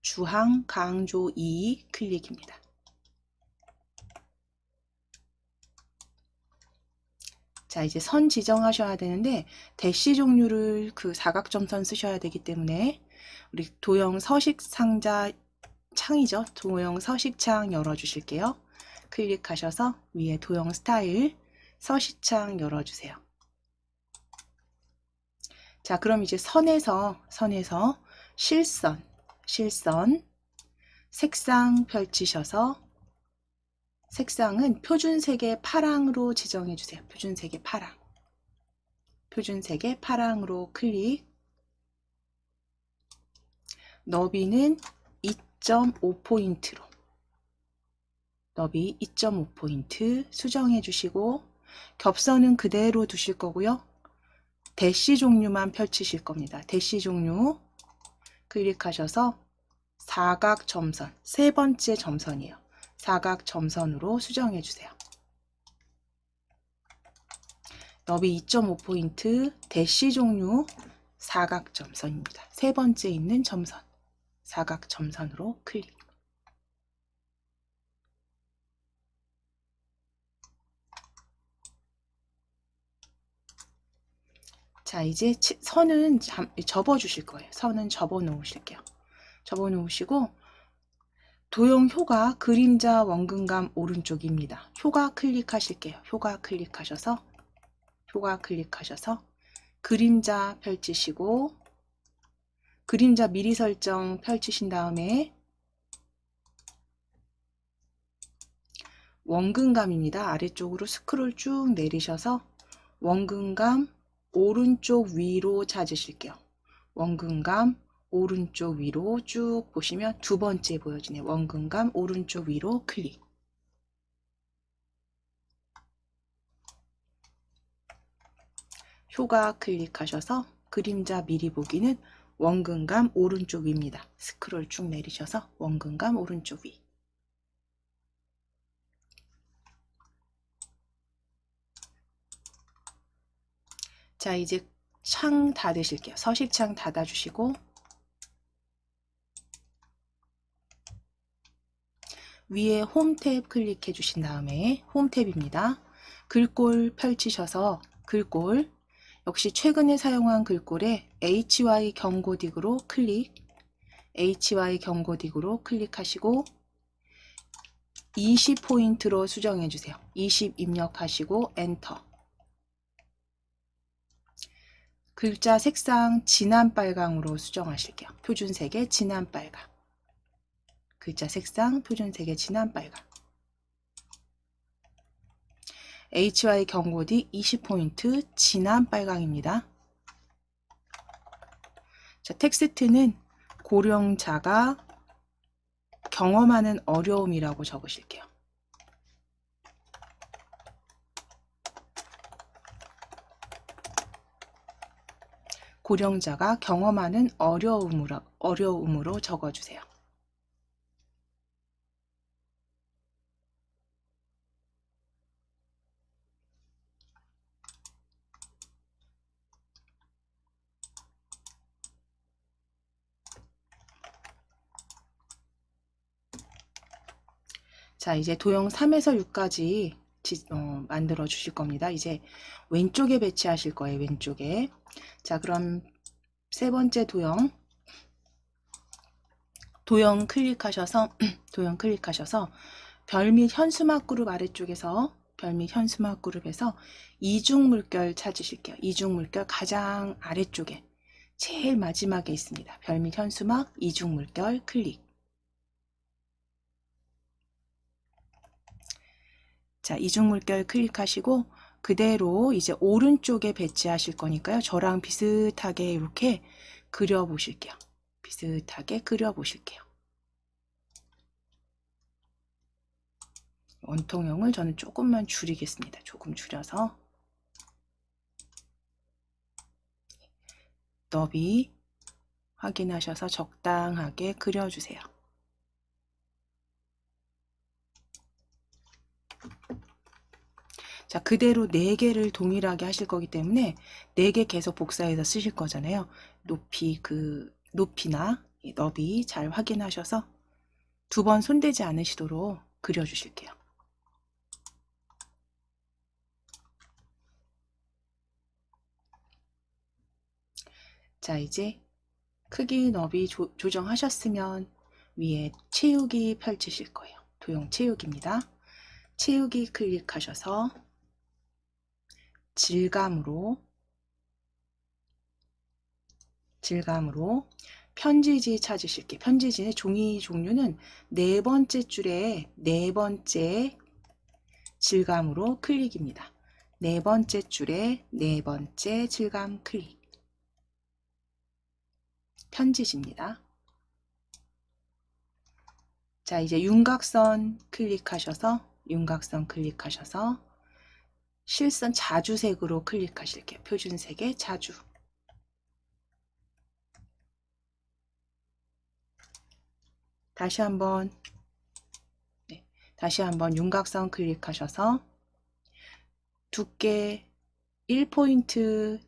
주황 강조 2 클릭입니다. 자, 이제 선 지정하셔야 되는데 대시 종류를 그 사각점선 쓰셔야 되기 때문에 우리 도형 서식 상자 창이죠. 도형 서식창 열어 주실게요. 클릭하셔서 위에 도형 스타일 서식창 열어주세요. 자, 그럼 이제 선에서 실선 색상 펼치셔서 색상은 표준색의 파랑으로 지정해 주세요. 표준색의 파랑으로 클릭. 너비는 2.5포인트로 너비 2.5포인트 수정해 주시고 겹선은 그대로 두실 거고요. 대시 종류만 펼치실 겁니다. 대시 종류 클릭하셔서 사각 점선, 세 번째 점선이에요. 사각 점선으로 수정해 주세요. 너비 2.5포인트 대시 종류 사각 점선입니다. 세 번째 있는 점선, 사각 점선으로 클릭. 자, 이제 선은 접어 주실 거예요. 선은 접어 놓으실게요. 접어 놓으시고 도형 효과 그림자 원근감 오른쪽입니다. 효과 클릭하실게요. 효과 클릭하셔서 그림자 펼치시고 그림자 미리 설정 펼치신 다음에 원근감입니다. 아래쪽으로 스크롤 쭉 내리셔서 원근감 오른쪽 위로 찾으실게요. 원근감 오른쪽 위로 쭉 보시면 두 번째 보여지네요. 원근감 오른쪽 위로 클릭. 효과 클릭하셔서 그림자 미리 보기는 원근감 오른쪽 위입니다. 스크롤 쭉 내리셔서 원근감 오른쪽 위. 자, 이제 창 닫으실게요. 서식창 닫아주시고 위에 홈 탭 클릭해 주신 다음에 홈 탭입니다. 글꼴 펼치셔서 글꼴 역시 최근에 사용한 글꼴에 HY 경고딕으로 클릭하시고 20포인트로 수정해 주세요. 20 입력하시고 엔터. 글자 색상 진한 빨강으로 수정하실게요. 표준색의 진한 빨강. 글자 색상 표준색의 진한 빨강. HY 경고딕 20포인트 진한 빨강입니다. 자, 텍스트는 고령자가 경험하는 어려움이라고 적으실게요. 고령자가 경험하는 어려움으로 적어주세요. 자, 이제 도형 3에서 6까지 만들어 주실 겁니다. 이제 왼쪽에 배치하실 거예요. 왼쪽에. 자, 그럼 세 번째 도형 클릭하셔서 도형 클릭하셔서 별 및 현수막 그룹 아래쪽에서 별 및 현수막 그룹에서 이중 물결 찾으실게요. 이중 물결 가장 아래쪽에 제일 마지막에 있습니다. 별 및 현수막 이중 물결 클릭. 자, 이중 물결 클릭하시고 그대로 이제 오른쪽에 배치하실 거니까요. 저랑 비슷하게 이렇게 그려 보실게요. 비슷하게 그려 보실게요. 원통형을 저는 조금만 줄이겠습니다. 조금 줄여서 너비 확인하셔서 적당하게 그려주세요. 자, 그대로 4개를 동일하게 하실 거기 때문에 4개 계속 복사해서 쓰실 거잖아요. 높이나 너비 잘 확인하셔서 2번 손대지 않으시도록 그려주실게요. 자, 이제 크기 너비 조정하셨으면 위에 채우기 펼치실 거예요. 도형 채우기입니다. 채우기 클릭하셔서 질감으로 편지지 찾으실게요. 편지지의 종이 종류는 4번째 줄에 4번째 질감으로 클릭입니다. 4번째 줄에 4번째 질감 클릭. 편지지입니다. 자, 이제 윤곽선 클릭하셔서 실선 자주색으로 클릭하실게요. 표준색의 자주. 다시 한번 윤곽선 클릭하셔서 두께 1포인트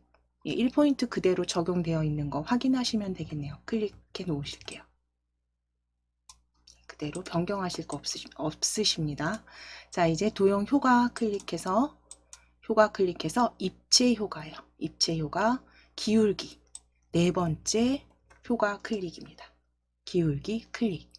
1포인트 그대로 적용되어 있는 거 확인하시면 되겠네요. 클릭해 놓으실게요. 그대로 변경하실 거 없으십니다. 자, 이제 도형 효과 클릭해서 입체 효과예요. 입체 효과 기울기 4번째 효과 클릭입니다. 기울기 클릭.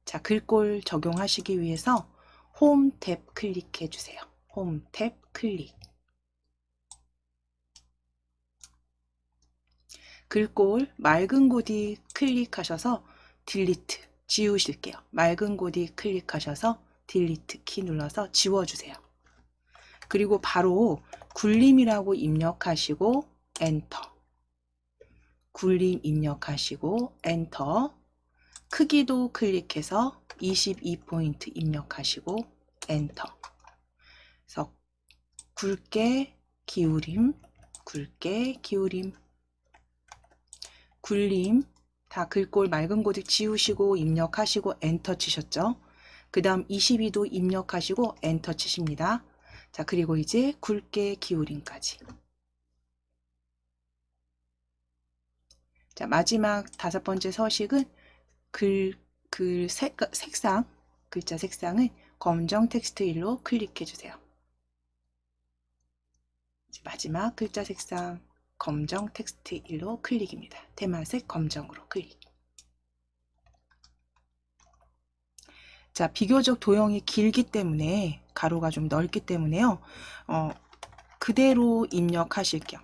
자, 글꼴 적용하시기 위해서 홈 탭 클릭해 주세요. 홈 탭 클릭. 글꼴 맑은 고디 클릭하셔서 딜리트 지우실게요. 맑은 고디 클릭하셔서 딜리트 키 눌러서 지워주세요. 그리고 바로 굴림이라고 입력하시고 엔터. 굴림 입력하시고 엔터. 크기도 클릭해서 22포인트 입력하시고 엔터. 그래서 굵게 기울임, 굴림 다 글꼴 맑은 고딕 지우시고 입력하시고 엔터 치셨죠? 그 다음 22도 입력하시고 엔터 치십니다. 자, 그리고 이제 굵게 기울임까지. 자, 마지막 5번째 서식은 글자 색상을 검정 텍스트 일로 클릭해 주세요. 마지막 글자 색상 검정 텍스트 일로 클릭입니다. 테마색 검정으로 클릭. 자, 비교적 도형이 길기 때문에 가로가 좀 넓기 때문에요. 그대로 입력하실 겸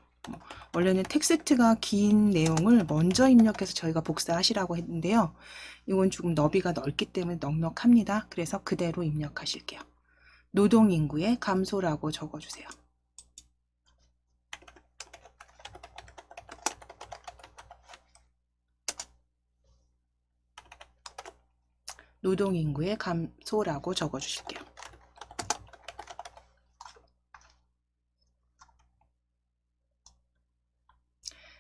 원래는 텍스트가 긴 내용을 먼저 입력해서 저희가 복사하시라고 했는데요. 이건 조금 너비가 넓기 때문에 넉넉합니다. 그래서 그대로 입력하실게요. 노동인구의 감소라고 적어주세요. 노동인구의 감소라고 적어주실게요.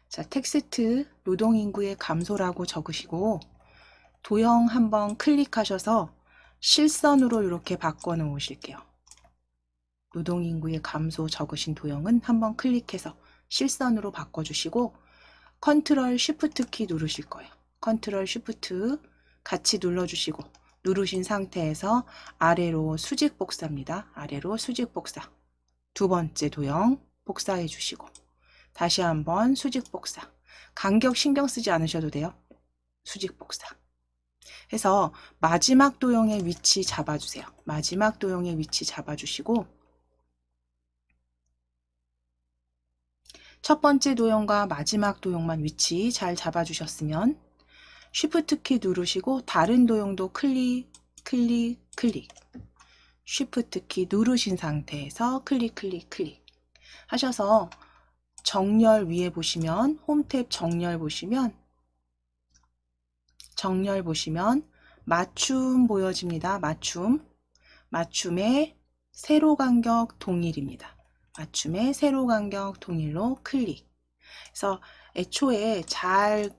자, 텍스트 노동인구의 감소라고 적으시고 도형 한번 클릭하셔서 실선으로 이렇게 바꿔 놓으실게요. 노동인구의 감소 적으신 도형은 한번 클릭해서 실선으로 바꿔주시고 컨트롤 쉬프트 키 누르실 거예요. 컨트롤 쉬프트 같이 눌러주시고 누르신 상태에서 아래로 수직 복사입니다. 아래로 수직 복사. 두 번째 도형 복사해 주시고 다시 한번 수직 복사. 간격 신경 쓰지 않으셔도 돼요. 수직 복사. 해서 마지막 도형의 위치 잡아주세요. 마지막 도형의 위치 잡아주시고 첫 번째 도형과 마지막 도형만 위치 잘 잡아주셨으면 쉬프트 키 누르시고 다른 도형도 클릭, 클릭, 클릭. 쉬프트 키 누르신 상태에서 클릭, 클릭, 클릭 하셔서 정렬 위에 보시면 홈탭 정렬 보시면 맞춤 보여집니다. 맞춤의 세로 간격 동일입니다. 맞춤의 세로 간격 동일로 클릭. 그래서 애초에 잘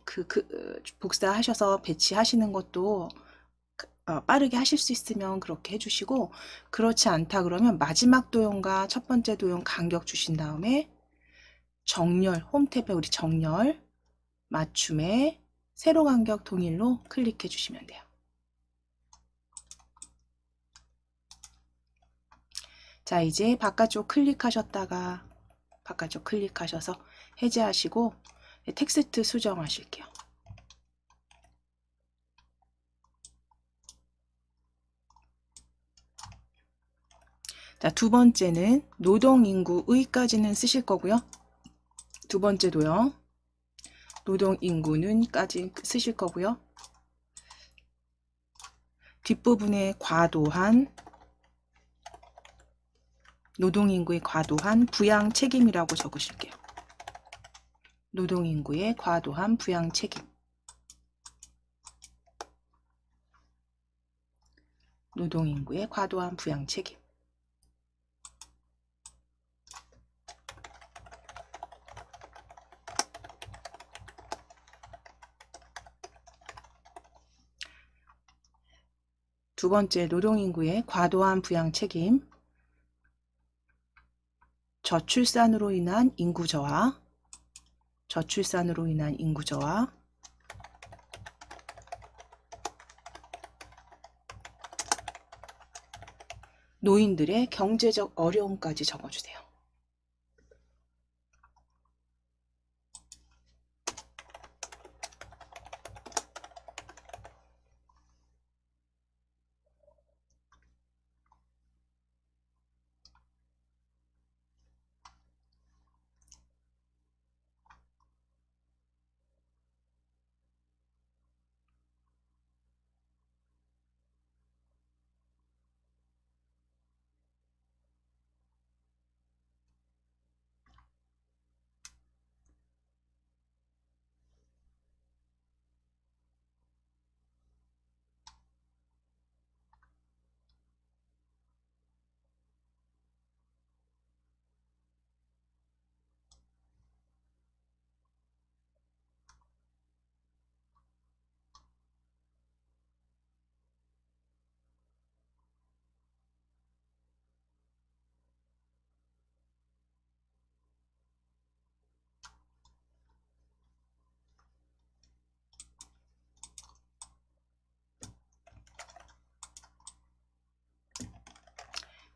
복사하셔서 배치하시는 것도 빠르게 하실 수 있으면 그렇게 해주시고 그렇지 않다 그러면 마지막 도형과 첫 번째 도형 간격 주신 다음에 정렬, 홈탭에 우리 정렬, 맞춤의 세로 간격 동일로 클릭해 주시면 돼요. 자, 이제 바깥쪽 클릭하셨다가 바깥쪽 클릭하셔서 해제하시고 텍스트 수정하실게요. 자, 두 번째는 노동인구의까지는 쓰실 거고요. 두 번째 도형 노동인구는까지 쓰실 거고요. 뒷부분에 노동인구의 과도한 부양 책임이라고 적으실게요. 노동인구의 과도한 부양 책임. 노동인구의 과도한 부양 책임. 두 번째 노동인구의 과도한 부양 책임. 저출산으로 인한 인구 저하. 노인들의 경제적 어려움까지 적어주세요.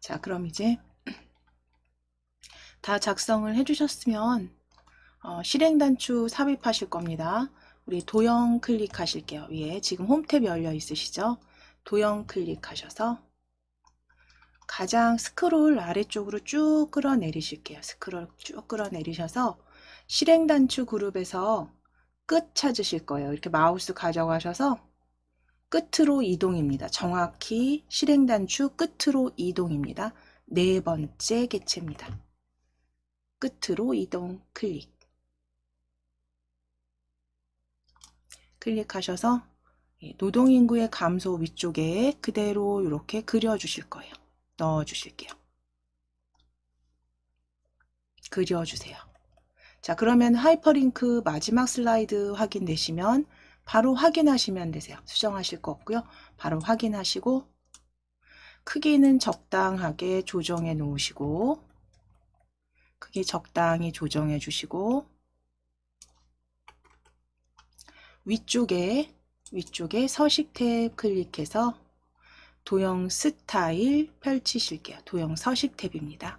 자, 그럼 이제 다 작성을 해주셨으면 실행단추 삽입하실 겁니다. 우리 도형 클릭하실게요. 위에 지금 홈탭 열려 있으시죠? 도형 클릭하셔서 가장 스크롤 아래쪽으로 쭉 끌어내리실게요. 스크롤 쭉 끌어내리셔서 실행단추 그룹에서 끝 찾으실 거예요. 이렇게 마우스 가져가셔서 끝으로 이동입니다. 정확히 실행단추 끝으로 이동입니다. 네 번째 객체입니다. 끝으로 이동 클릭. 클릭하셔서 노동인구의 감소 위쪽에 그대로 이렇게 그려주실 거예요. 넣어주실게요. 그려주세요. 자, 그러면 하이퍼링크 마지막 슬라이드 확인되시면 바로 확인하시면 되세요. 수정하실 거 없고요. 바로 확인하시고 크기는 적당하게 조정해 놓으시고 크기 적당히 조정해 주시고 위쪽에 서식 탭 클릭해서 도형 스타일 펼치실게요. 도형 서식 탭입니다.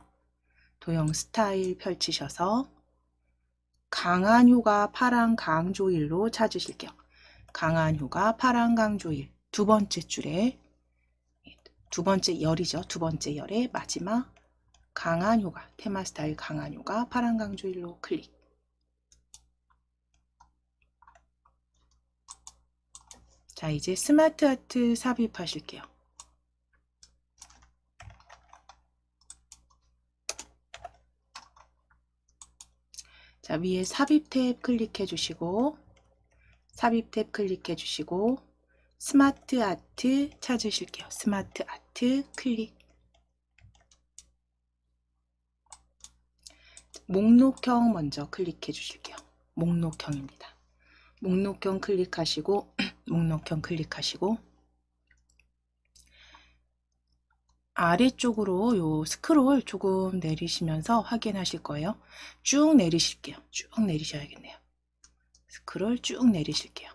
도형 스타일 펼치셔서 강한 효과 파란 강조일로 찾으실게요. 강한 효과 파란 강조일 두 번째 줄에 두 번째 열이죠. 두 번째 열의 마지막 강한 효과 테마 스타일 강한 효과 파란 강조일로 클릭. 자, 이제 스마트 아트 삽입하실게요. 자, 위에 삽입 탭 클릭해 주시고 삽입 탭 클릭해 주시고 스마트 아트 찾으실게요. 스마트 아트 클릭. 목록형 먼저 클릭해 주실게요. 목록형입니다. 목록형 클릭하시고 목록형 클릭하시고 아래쪽으로 요 스크롤 조금 내리시면서 확인하실 거예요. 쭉 내리실게요. 쭉 내리셔야겠네요. 스크롤 쭉 내리실게요.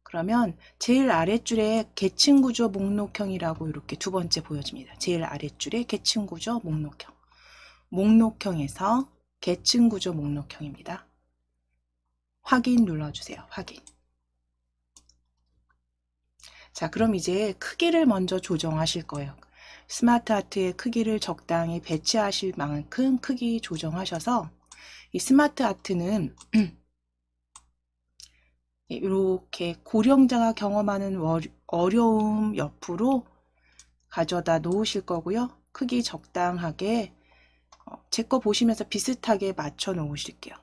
그러면 제일 아랫줄에 계층구조 목록형이라고 이렇게 두 번째 보여집니다. 제일 아랫줄에 계층구조 목록형. 목록형에서 계층구조 목록형입니다. 확인 눌러주세요. 확인. 자, 그럼 이제 크기를 먼저 조정하실 거예요. 스마트 아트의 크기를 적당히 배치하실 만큼 크기 조정하셔서 이 스마트 아트는 이렇게 고령자가 경험하는 어려움 옆으로 가져다 놓으실 거고요. 크기 적당하게 제 거 보시면서 비슷하게 맞춰 놓으실게요.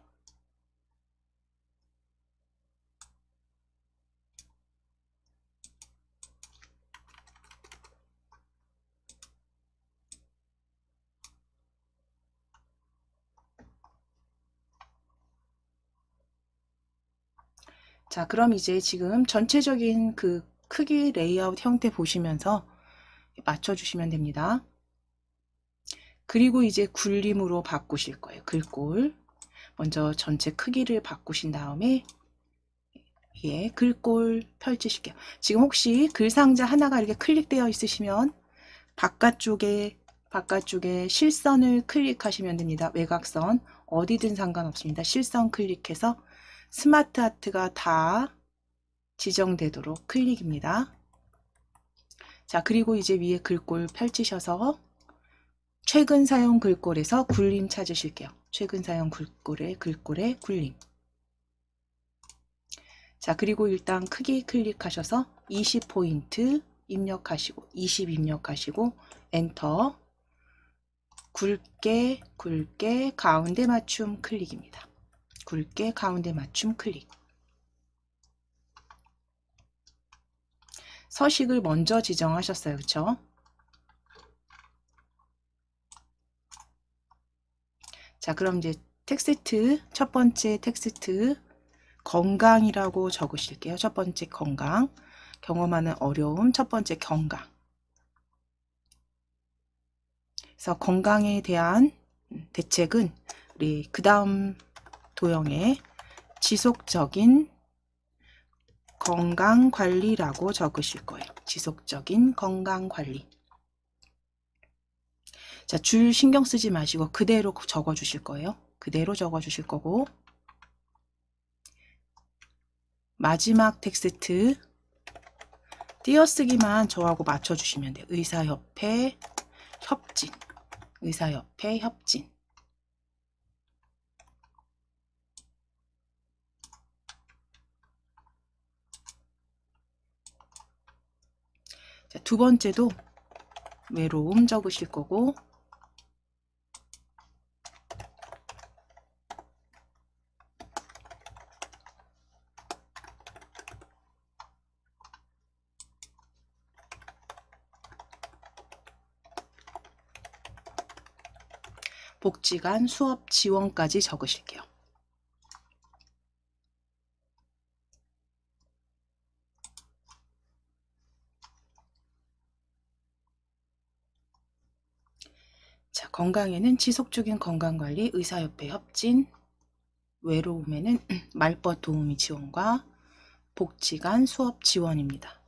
자, 그럼 이제 지금 전체적인 그 크기 레이아웃 형태 보시면서 맞춰주시면 됩니다. 그리고 이제 굴림으로 바꾸실 거예요. 글꼴. 먼저 전체 크기를 바꾸신 다음에 위에 글꼴 펼치실게요. 지금 혹시 글 상자 하나가 이렇게 클릭되어 있으시면 바깥쪽에 실선을 클릭하시면 됩니다. 외곽선 어디든 상관없습니다. 실선 클릭해서 스마트 아트가 다 지정되도록 클릭입니다. 자, 그리고 이제 위에 글꼴 펼치셔서 최근 사용 글꼴에서 굴림 찾으실게요. 최근 사용 글꼴에 굴림. 자, 그리고 일단 크기 클릭하셔서 20포인트 입력하시고 20 입력하시고 엔터. 굵게 가운데 맞춤 클릭입니다. 굵게 가운데 맞춤 클릭. 서식을 먼저 지정하셨어요. 그렇죠? 자, 그럼 이제 텍스트 첫 번째 텍스트 건강이라고 적으실게요. 첫 번째 건강. 경험하는 어려움 첫 번째 건강. 그래서 건강에 대한 대책은 우리 그 다음 도형에 지속적인 건강관리라고 적으실 거예요. 지속적인 건강관리. 자, 줄 신경 쓰지 마시고 그대로 적어 주실 거예요. 그대로 적어 주실 거고 마지막 텍스트 띄어쓰기만 저하고 맞춰 주시면 돼요. 의사협회 협진. 의사협회 협진. 자, 두 번째도 외로움 적으실 거고 복지관 수업 지원까지 적으실게요. 자, 건강에는 지속적인 건강관리, 의사협회 협진, 외로움에는 말벗 도우미 지원과 복지관 수업 지원입니다.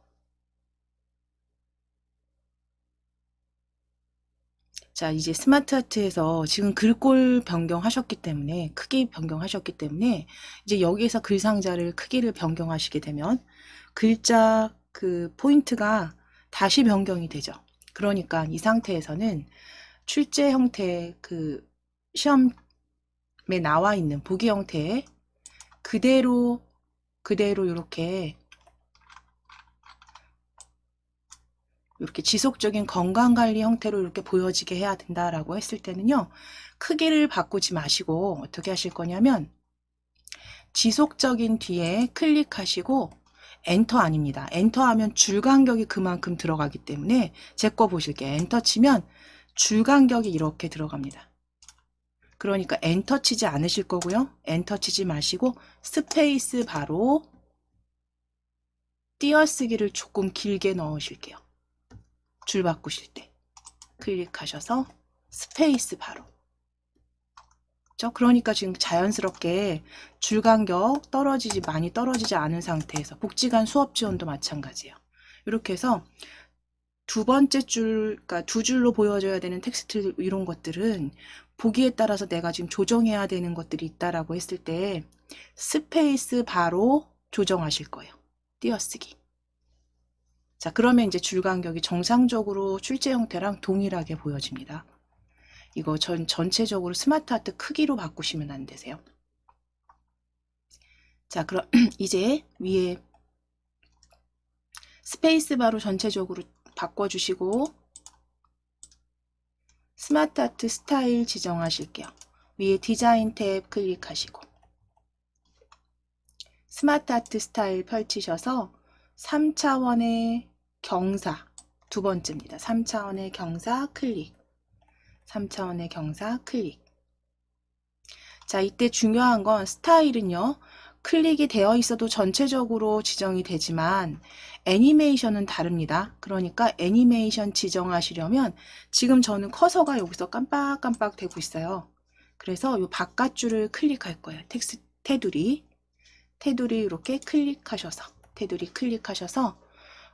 자, 이제 스마트 아트에서 지금 글꼴 변경하셨기 때문에, 크기 변경하셨기 때문에, 이제 여기에서 글 상자를 크기를 변경하시게 되면, 글자 그 포인트가 다시 변경이 되죠. 그러니까 이 상태에서는 출제 형태 그 시험에 나와 있는 보기 형태에 그대로 이렇게 지속적인 건강관리 형태로 이렇게 보여지게 해야 된다라고 했을 때는요, 크기를 바꾸지 마시고 어떻게 하실 거냐면, 지속적인 뒤에 클릭하시고, 엔터 아닙니다. 엔터 하면 줄 간격이 그만큼 들어가기 때문에, 제 거 보실게요. 엔터 치면 줄 간격이 이렇게 들어갑니다. 그러니까 엔터 치지 않으실 거고요. 엔터 치지 마시고, 스페이스 바로 띄어쓰기를 조금 길게 넣으실게요. 줄 바꾸실 때 클릭하셔서 스페이스 바로. 그러니까 지금 자연스럽게 줄 간격 많이 떨어지지 않은 상태에서 복지관 수업 지원도 마찬가지예요. 이렇게 해서 두 번째 줄, 그러니까 두 줄로 보여줘야 되는 텍스트 이런 것들은 보기에 따라서 내가 지금 조정해야 되는 것들이 있다라고 했을 때 스페이스 바로 조정하실 거예요. 띄어쓰기. 자, 그러면 이제 줄 간격이 정상적으로 출제 형태랑 동일하게 보여집니다. 이거 전체적으로 스마트 아트 크기로 바꾸시면 안 되세요. 자, 그럼 이제 위에 스페이스 바로 전체적으로 바꿔주시고 스마트 아트 스타일 지정하실게요. 위에 디자인 탭 클릭하시고 스마트 아트 스타일 펼치셔서 3차원의 경사 두 번째입니다. 3차원의 경사 클릭 3차원의 경사 클릭. 자, 이때 중요한 건 스타일은요. 클릭이 되어 있어도 전체적으로 지정이 되지만 애니메이션은 다릅니다. 그러니까 애니메이션 지정하시려면 지금 저는 커서가 여기서 깜빡깜빡 되고 있어요. 그래서 이 바깥줄을 클릭할 거예요. 텍스트 테두리 이렇게 클릭하셔서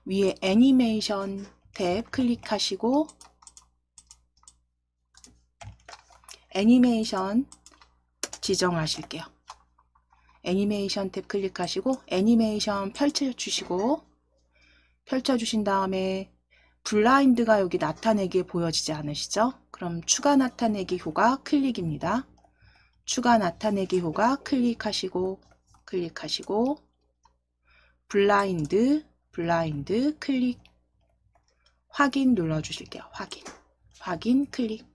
위에 애니메이션 탭 클릭하시고 애니메이션 지정하실게요. 애니메이션 탭 클릭하시고 애니메이션 펼쳐주신 다음에 블라인드가 여기 나타내기에 보여지지 않으시죠? 그럼 추가 나타내기 효과 클릭입니다. 추가 나타내기 효과 클릭하시고 블라인드 클릭 확인 눌러주실게요. 확인 클릭.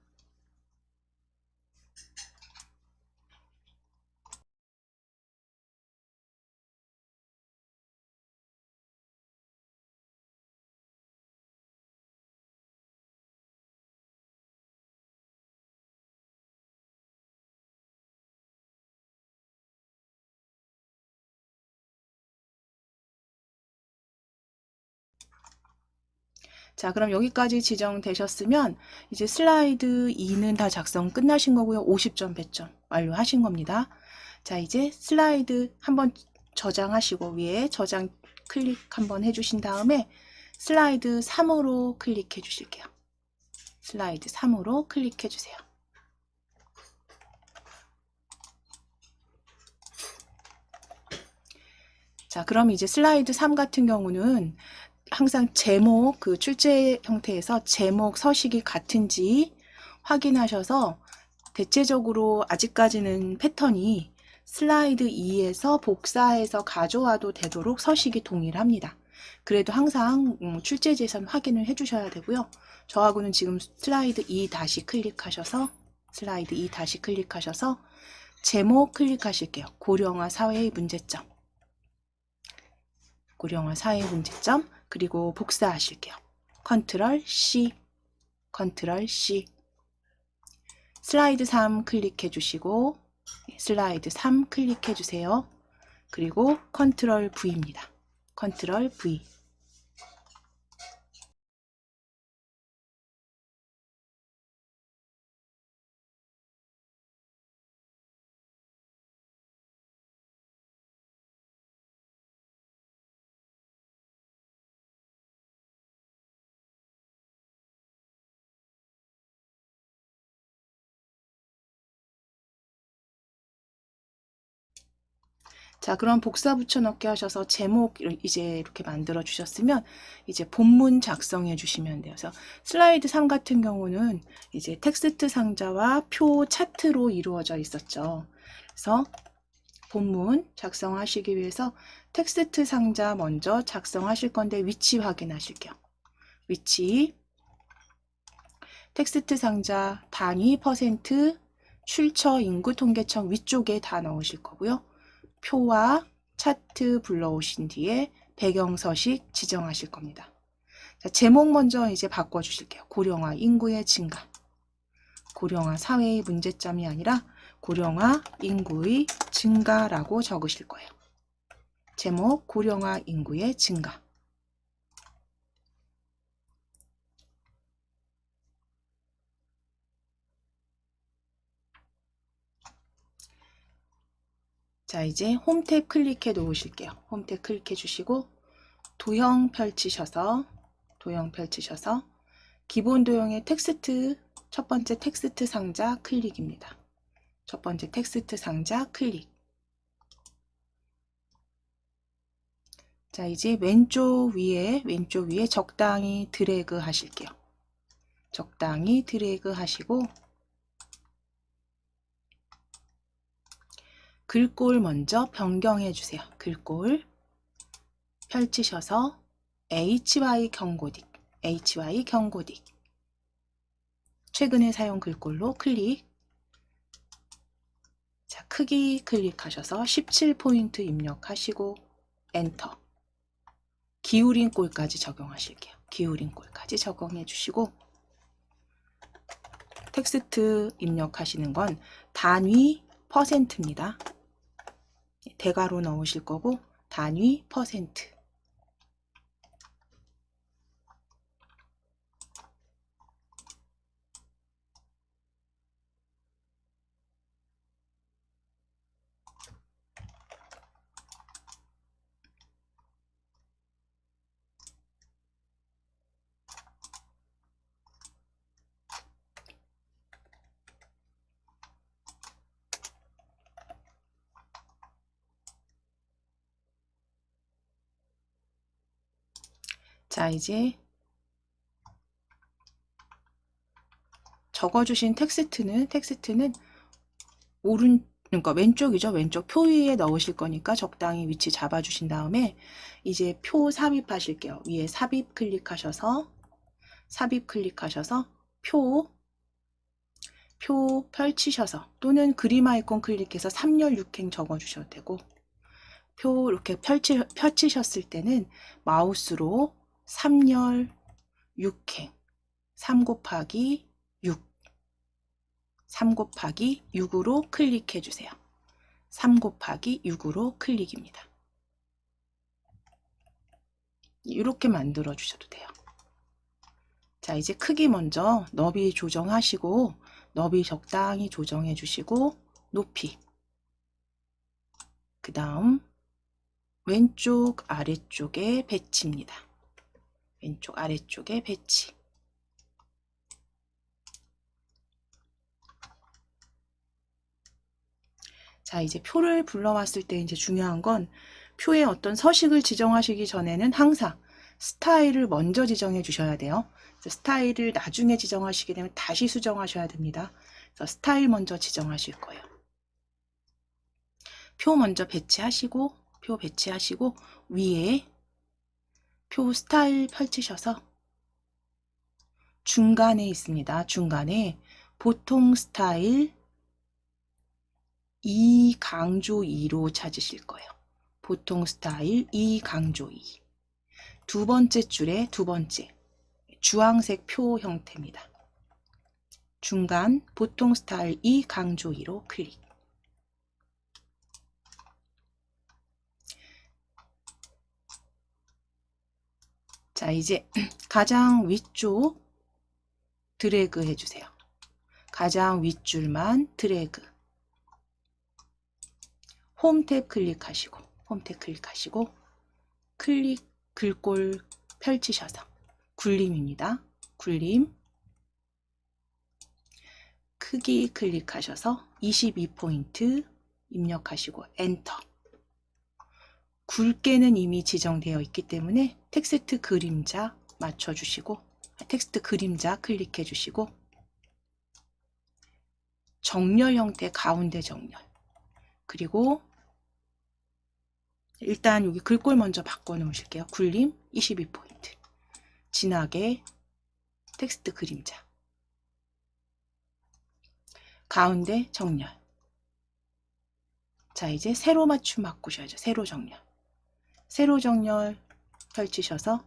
자, 그럼 여기까지 지정되셨으면 이제 슬라이드 2는 다 작성 끝나신 거고요. 50점 100점 완료하신 겁니다. 자, 이제 슬라이드 한번 저장하시고 위에 저장 클릭 한번 해주신 다음에 슬라이드 3으로 클릭해 주실게요. 슬라이드 3으로 클릭해 주세요. 자, 그럼 이제 슬라이드 3 같은 경우는 항상 제목, 그 출제 형태에서 제목, 서식이 같은지 확인하셔서 대체적으로 아직까지는 패턴이 슬라이드 2에서 복사해서 가져와도 되도록 서식이 동일합니다. 그래도 항상 출제지에선 확인을 해주셔야 되고요. 저하고는 지금 슬라이드 2 다시 클릭하셔서 제목 클릭하실게요. 고령화 사회의 문제점. 그리고 복사하실게요. 컨트롤 C 슬라이드 3 클릭해 주시고 슬라이드 3 클릭해 주세요. 그리고 컨트롤 V입니다. 컨트롤 V 자, 그럼 복사 붙여넣기 하셔서 제목 이제 이렇게 만들어 주셨으면 이제 본문 작성해 주시면 돼요. 그래서 슬라이드 3 같은 경우는 이제 텍스트 상자와 표 차트로 이루어져 있었죠. 그래서 본문 작성하시기 위해서 텍스트 상자 먼저 작성하실 건데 위치 확인하실게요. 위치, 텍스트 상자 단위 퍼센트, 출처 인구 통계청 위쪽에 다 넣으실 거고요. 표와 차트 불러오신 뒤에 배경 서식 지정하실 겁니다. 자, 제목 먼저 이제 바꿔주실게요. 고령화 인구의 증가. 고령화 사회의 문제점이 아니라 고령화 인구의 증가라고 적으실 거예요. 제목 고령화 인구의 증가. 자, 이제 홈 탭 클릭해 놓으실게요. 홈 탭 클릭해 주시고 도형 펼치셔서 기본 도형의 텍스트 첫 번째 텍스트 상자 클릭입니다. 첫 번째 텍스트 상자 클릭. 자, 이제 왼쪽 위에 적당히 드래그 하실게요. 적당히 드래그 하시고 글꼴 먼저 변경해 주세요. 글꼴 펼치셔서 HY 경고딕 최근에 사용 글꼴로 클릭. 자, 크기 클릭하셔서 17포인트 입력하시고 엔터. 기울인 꼴까지 적용하실게요. 기울인 꼴까지 적용해 주시고 텍스트 입력하시는 건 단위 퍼센트입니다. 대괄호 넣으실 거고 단위 퍼센트. 자, 이제 적어주신 텍스트는 그러니까 왼쪽이죠. 왼쪽 표 위에 넣으실 거니까 적당히 위치 잡아주신 다음에 이제 표 삽입하실게요. 위에 삽입 클릭하셔서 표 펼치셔서 또는 그림 아이콘 클릭해서 3열 6행 적어주셔도 되고 표 이렇게 펼치셨을 때는 마우스로 3열 6행 3 곱하기 6으로 클릭해 주세요. 3 곱하기 6으로 클릭입니다. 이렇게 만들어 주셔도 돼요. 자, 이제 크기 먼저 너비 조정하시고 너비 적당히 조정해 주시고 높이 그 다음 왼쪽 아래쪽에 배치입니다. 왼쪽 아래쪽에 배치. 자, 이제 표를 불러왔을 때 이제 중요한 건 표에 어떤 서식을 지정하시기 전에는 항상 스타일을 먼저 지정해 주셔야 돼요. 스타일을 나중에 지정하시게 되면 다시 수정하셔야 됩니다. 그래서 스타일 먼저 지정하실 거예요. 표 먼저 배치하시고 위에 표 스타일 펼치셔서 중간에 있습니다. 중간에 보통 스타일 2 강조 2로 찾으실 거예요. 보통 스타일 2 강조 2. 두 번째 줄에 두 번째 주황색 표 형태입니다. 중간 보통 스타일 2 강조 2로 클릭. 자, 이제 가장 위쪽 드래그 해주세요. 가장 윗줄만 드래그. 홈 탭 클릭하시고 글꼴 펼치셔서 굴림입니다. 굴림 크기 클릭하셔서 22포인트 입력하시고 엔터. 굵게는 이미 지정되어 있기 때문에 텍스트 그림자 맞춰주시고, 텍스트 그림자 클릭해 주시고, 정렬 형태 가운데 정렬, 그리고 일단 여기 글꼴 먼저 바꿔 놓으실게요. 굴림 22포인트, 진하게 텍스트 그림자, 가운데 정렬. 자, 이제 세로 맞춤 바꾸셔야죠. 세로 정렬. 세로 정렬 펼치셔서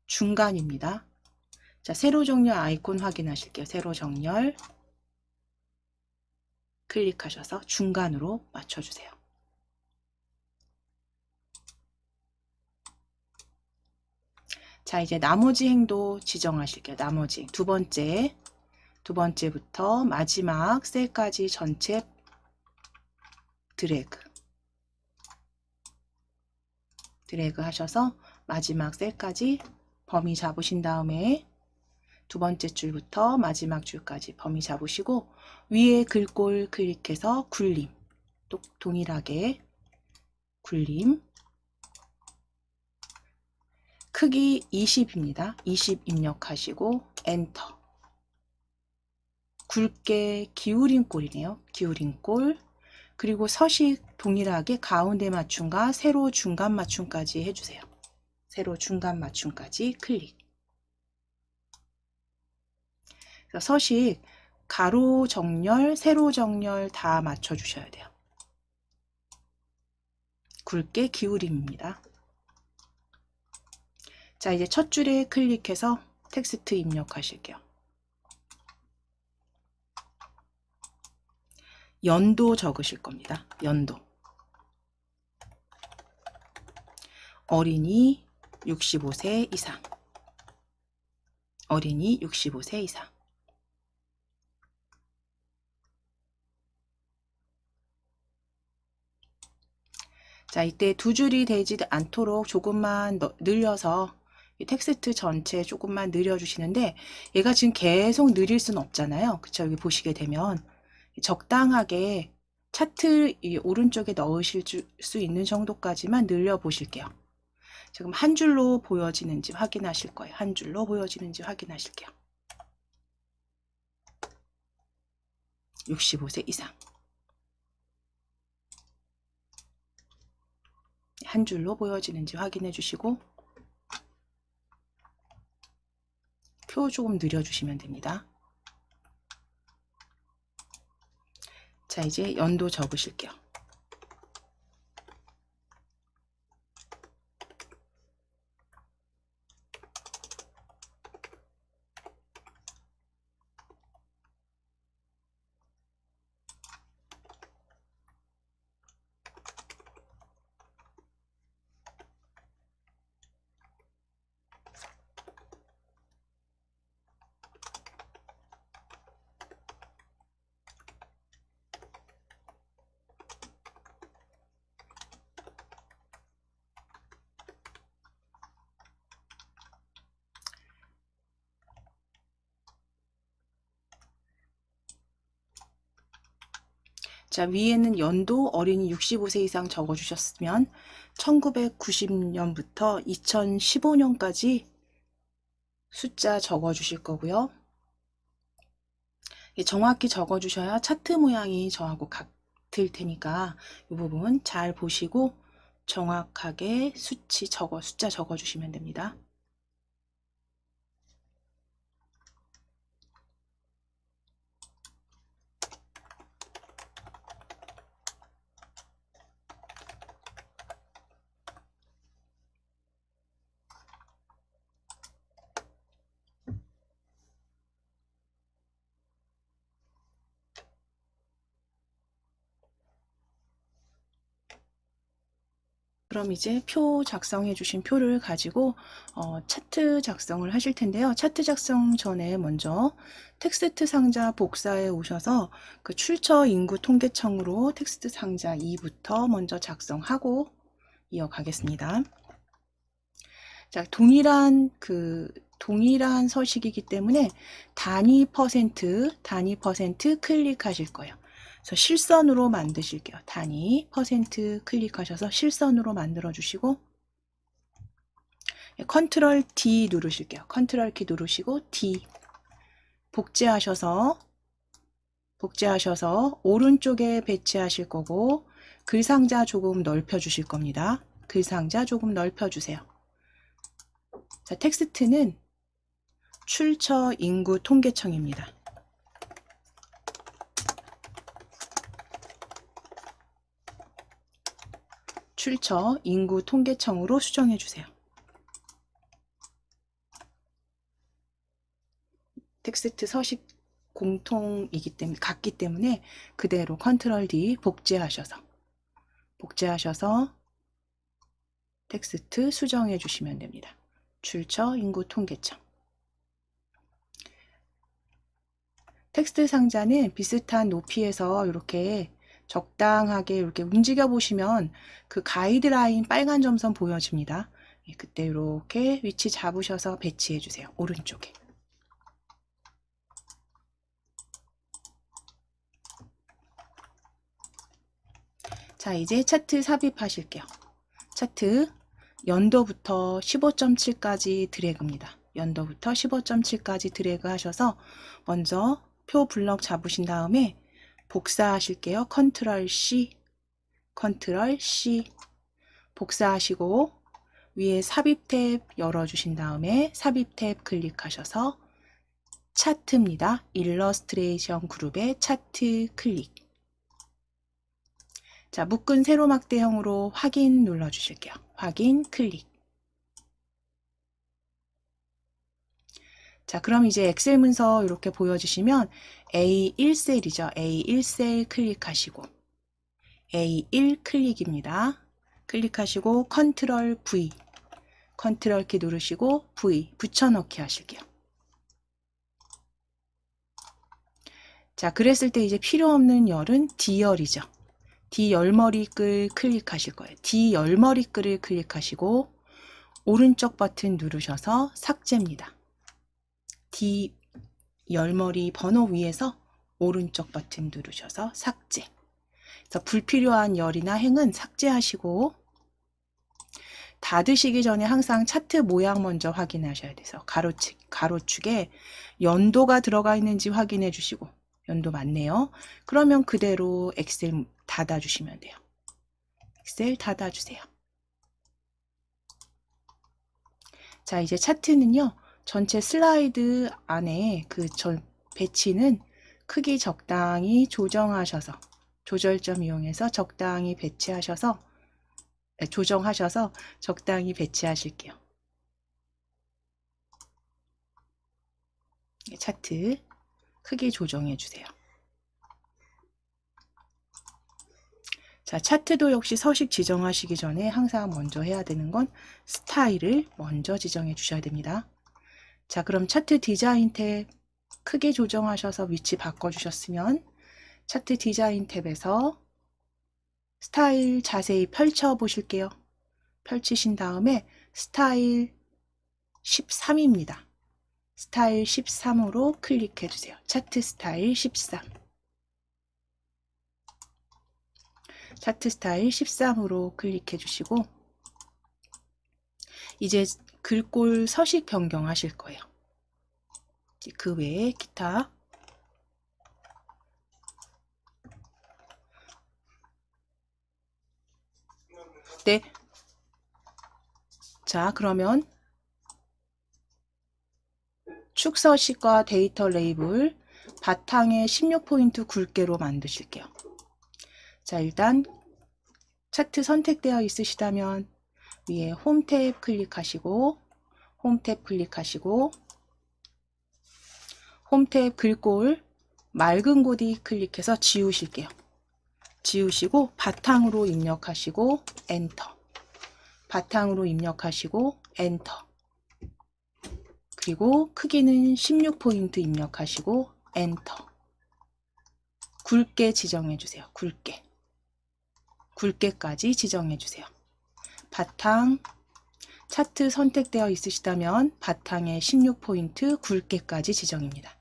중간입니다. 자, 세로 정렬 아이콘 확인하실게요. 세로 정렬 클릭하셔서 중간으로 맞춰주세요. 자, 이제 나머지 행도 지정하실게요. 나머지 두 번째부터 마지막 셀까지 전체 드래그 하셔서 마지막 셀까지 범위 잡으신 다음에 두 번째 줄부터 마지막 줄까지 범위 잡으시고, 위에 글꼴 클릭해서 굴림, 또 동일하게 굴림, 크기 20입니다. 20 입력하시고 엔터. 굵게 기울인 꼴이네요. 기울인 꼴. 그리고 서식 동일하게 가운데 맞춤과 세로 중간 맞춤까지 해주세요. 세로 중간 맞춤까지 클릭. 서식 가로 정렬, 세로 정렬 다 맞춰주셔야 돼요. 굵게 기울임입니다. 자, 이제 첫 줄에 클릭해서 텍스트 입력하실게요. 연도 적으실 겁니다. 연도. 어린이 65세 이상. 어린이 65세 이상. 자, 이때 두 줄이 되지 않도록 조금만 늘려서 이 텍스트 전체 조금만 늘려주시는데, 얘가 지금 계속 느릴 수는 없잖아요. 그쵸? 여기 보시게 되면 적당하게 차트 이 오른쪽에 넣으실 수 있는 정도까지만 늘려 보실게요. 지금 한 줄로 보여지는지 확인하실 거예요. 한 줄로 보여지는지 확인하실게요. 65세 이상. 한 줄로 보여지는지 확인해 주시고, 표 조금 늘려주시면 됩니다. 자, 이제 연도 적으실게요. 자, 위에는 연도 어린이 65세 이상 적어주셨으면 1990년부터 2015년까지 숫자 적어주실 거고요. 정확히 적어주셔야 차트 모양이 저하고 같을 테니까 이 부분 잘 보시고 정확하게 숫자 적어주시면 됩니다. 그럼 이제 표 작성해 주신 표를 가지고 차트 작성을 하실 텐데요. 차트 작성 전에 먼저 텍스트 상자 복사에 오셔서 그 출처 인구 통계청으로 텍스트 상자 2부터 먼저 작성하고 이어가겠습니다. 자, 동일한 서식이기 때문에 단위 퍼센트 클릭하실 거예요. 그래서 실선으로 만드실게요. 단위 퍼센트 클릭하셔서 실선으로 만들어 주시고 컨트롤 D 누르실게요. 컨트롤 키 누르시고 D 복제하셔서 오른쪽에 배치하실 거고 글상자 조금 넓혀 주실 겁니다. 글상자 조금 넓혀 주세요. 자, 텍스트는 출처 인구 통계청입니다. 출처 인구 통계청으로 수정해 주세요. 텍스트 서식 공통이기 때문에 같기 때문에 그대로 컨트롤 D 복제하셔서 텍스트 수정해 주시면 됩니다. 출처 인구 통계청. 텍스트 상자는 비슷한 높이에서 이렇게 적당하게 이렇게 움직여 보시면 그 가이드라인 빨간 점선 보여집니다. 그때 이렇게 위치 잡으셔서 배치해 주세요. 오른쪽에. 자, 이제 차트 삽입하실게요. 차트 연도부터 15.7까지 드래그입니다. 연도부터 15.7까지 드래그 하셔서 먼저 표 블럭 잡으신 다음에 복사하실게요. 컨트롤 C 복사하시고 위에 삽입 탭 열어주신 다음에 삽입 탭 클릭하셔서 차트입니다. 일러스트레이션 그룹의 차트 클릭. 자, 묶은 세로막대형으로 확인 눌러주실게요. 확인 클릭. 자, 그럼 이제 엑셀 문서 이렇게 보여주시면 A1셀이죠. A1셀 클릭하시고 A1 클릭입니다. 클릭하시고 컨트롤 V 컨트롤 키 누르시고 V 붙여넣기 하실게요. 자, 그랬을 때 이제 필요 없는 열은 D열이죠. D 열머리글 클릭하실 거예요. D 열머리글을 클릭하시고 오른쪽 버튼 누르셔서 삭제입니다. D 열머리 번호 위에서 오른쪽 버튼 누르셔서 삭제. 그래서 불필요한 열이나 행은 삭제하시고 닫으시기 전에 항상 차트 모양 먼저 확인하셔야 돼서 가로축에 연도가 들어가 있는지 확인해 주시고 연도 맞네요. 그러면 그대로 엑셀 닫아주시면 돼요. 엑셀 닫아주세요. 자, 이제 차트는요. 전체 슬라이드 안에 그 배치는 크기 적당히 조정하셔서 조절점 이용해서 적당히 배치하셔서 조정하셔서 적당히 배치하실게요. 차트 크기 조정해 주세요. 자, 차트도 역시 서식 지정하시기 전에 항상 먼저 해야 되는 건 스타일을 먼저 지정해 주셔야 됩니다. 자, 그럼 차트 디자인 탭 크게 조정하셔서 위치 바꿔주셨으면 차트 디자인 탭에서 스타일 자세히 펼쳐 보실게요. 펼치신 다음에 스타일 13입니다. 스타일 13으로 클릭해 주세요. 차트 스타일 13. 차트 스타일 13으로 클릭해 주시고 이제 글꼴 서식 변경하실 거예요. 그 외에 기타 네. 자, 그러면 축 서식과 데이터 레이블 바탕에 16포인트 굵게로 만드실게요. 자, 일단 차트 선택되어 있으시다면 위에 홈 탭 클릭하시고 홈 탭 글꼴 맑은 고디 클릭해서 지우실게요. 지우시고 바탕으로 입력하시고 엔터. 바탕으로 입력하시고 엔터. 그리고 크기는 16포인트 입력하시고 엔터. 굵게 지정해 주세요. 굵게까지 지정해 주세요. 바탕 차트 선택되어 있으시다면 바탕에 16포인트 굵게까지 지정입니다.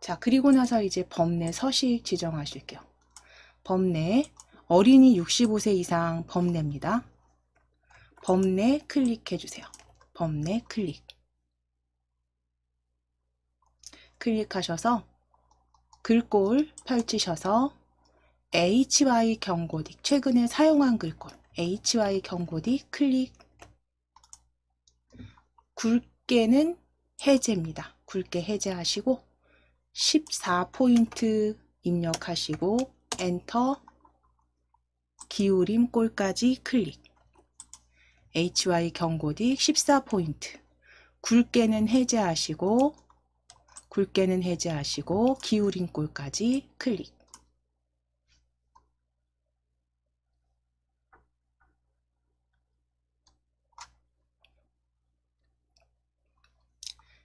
자, 그리고 나서 이제 범내 서식 지정하실게요. 범내 어린이 65세 이상 범내입니다. 범내 클릭해 주세요. 범내 클릭하셔서 글꼴 펼치셔서 HY 경고딕, 최근에 사용한 글꼴 HY 경고딕 클릭. 굵게는 해제입니다. 굵게 해제하시고 14포인트 입력하시고 엔터. 기울임 꼴까지 클릭. HY 경고딕 14포인트. 굵게는 해제하시고 기울임 꼴까지 클릭.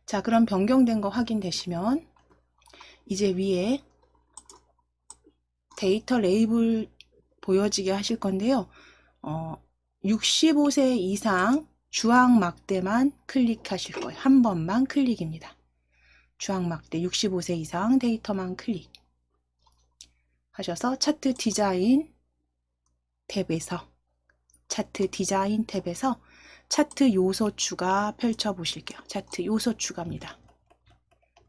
자, 그럼 변경된 거 확인되시면 이제 위에 데이터 레이블 보여지게 하실 건데요. 65세 이상 주황 막대만 클릭하실 거예요. 한 번만 클릭입니다. 주황 막대 65세 이상 데이터만 클릭 하셔서 차트 디자인 탭에서 차트 요소 추가 펼쳐 보실게요. 차트 요소 추가입니다.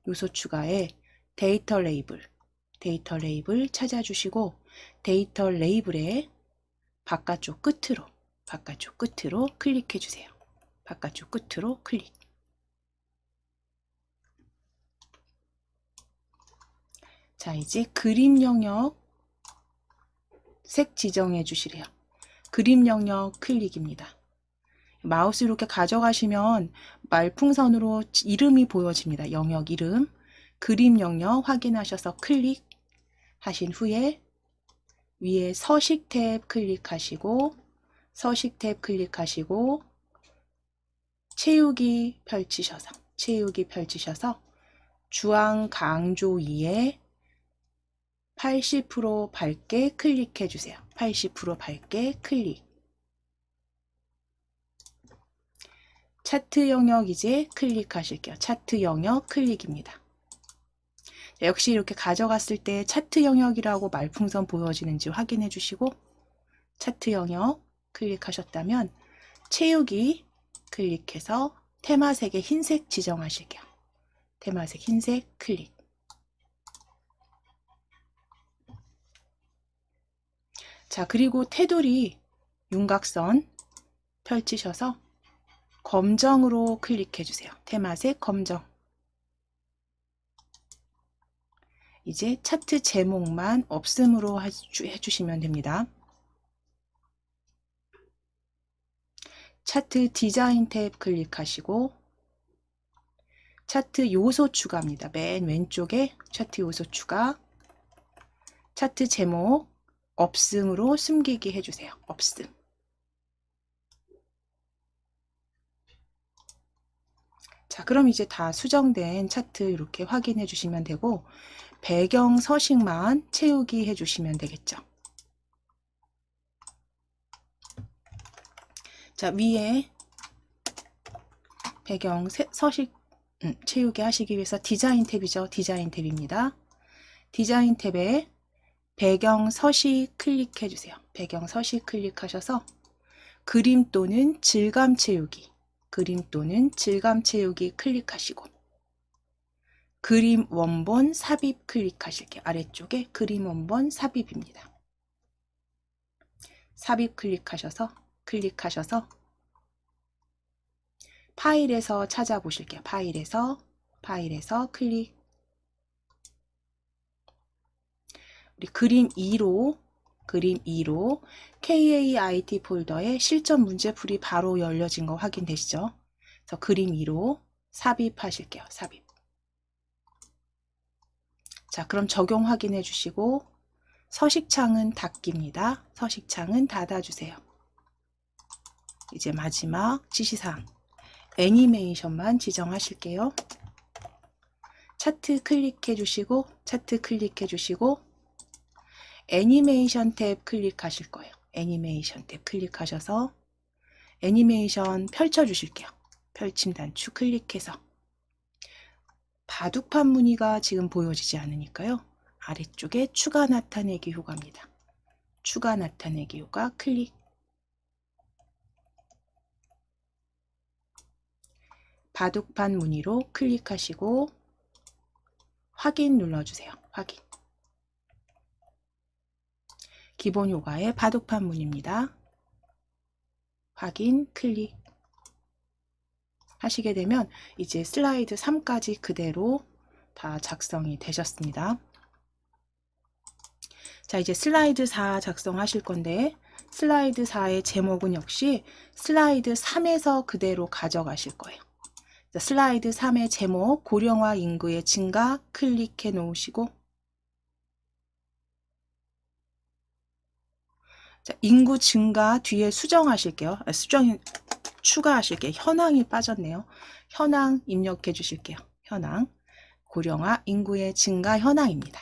요소 추가에 데이터 레이블 찾아주시고 데이터 레이블에 바깥쪽 끝으로 클릭해 주세요. 바깥쪽 끝으로 클릭. 자, 이제 그림 영역 색 지정해 주시래요. 그림 영역 클릭입니다. 마우스 이렇게 가져가시면 말풍선으로 이름이 보여집니다. 영역 이름. 그림 영역 확인하셔서 클릭 하신 후에 위에 서식 탭 클릭하시고 채우기 펼치셔서 주황 강조 위에 80% 밝게 클릭해 주세요. 80% 밝게 클릭. 차트 영역 이제 클릭하실게요. 차트 영역 클릭입니다. 역시 이렇게 가져갔을 때 차트 영역이라고 말풍선 보여지는지 확인해 주시고 차트 영역 클릭하셨다면 채우기 클릭해서 테마색의 흰색 지정하실게요. 테마색 흰색 클릭. 자, 그리고 테두리 윤곽선 펼치셔서 검정으로 클릭해 주세요. 테마색 검정. 이제 차트 제목만 없음으로 해주시면 됩니다. 차트 디자인 탭 클릭하시고 차트 요소 추가입니다. 맨 왼쪽에 차트 요소 추가. 차트 제목 없음으로 숨기기 해주세요. 없음. 자, 그럼 이제 다 수정된 차트 이렇게 확인해 주시면 되고 배경 서식만 채우기 해주시면 되겠죠. 자, 위에 배경 서식 채우기 하시기 위해서 디자인 탭이죠. 디자인 탭입니다. 디자인 탭에 배경 서식 클릭해 주세요. 배경 서식 클릭하셔서 그림 또는 질감 채우기 클릭하시고 그림 원본 삽입 클릭하실게요. 아래쪽에 그림 원본 삽입입니다. 삽입 클릭하셔서 파일에서 찾아보실게요. 파일에서 클릭. 우리 그림 2로 KAIT 폴더에 실전 문제풀이 바로 열려진 거 확인되시죠? 그래서 그림 2로 삽입하실게요. 삽입. 자, 그럼 적용 확인해 주시고 서식창은 닫기입니다. 서식창은 닫아주세요. 이제 마지막 지시사항 애니메이션만 지정하실게요. 차트 클릭해 주시고 애니메이션 탭 클릭하실 거예요. 애니메이션 탭 클릭하셔서 애니메이션 펼쳐 주실게요. 펼침 단추 클릭해서 바둑판 무늬가 지금 보여지지 않으니까요. 아래쪽에 추가 나타내기 효과입니다. 추가 나타내기 효과 클릭. 바둑판 무늬로 클릭하시고 확인 눌러주세요. 확인. 기본 효과의 바둑판 무늬입니다. 확인 클릭 하시게 되면 이제 슬라이드 3까지 그대로 다 작성이 되셨습니다. 자, 이제 슬라이드 4 작성하실 건데 슬라이드 4의 제목은 역시 슬라이드 3에서 그대로 가져가실 거예요. 자, 슬라이드 3의 제목 고령화 인구의 증가 클릭해 놓으시고 자, 인구 증가 뒤에 수정하실게요. 추가하실게요. 현황이 빠졌네요. 현황 입력해 주실게요. 현황 고령화 인구의 증가 현황입니다.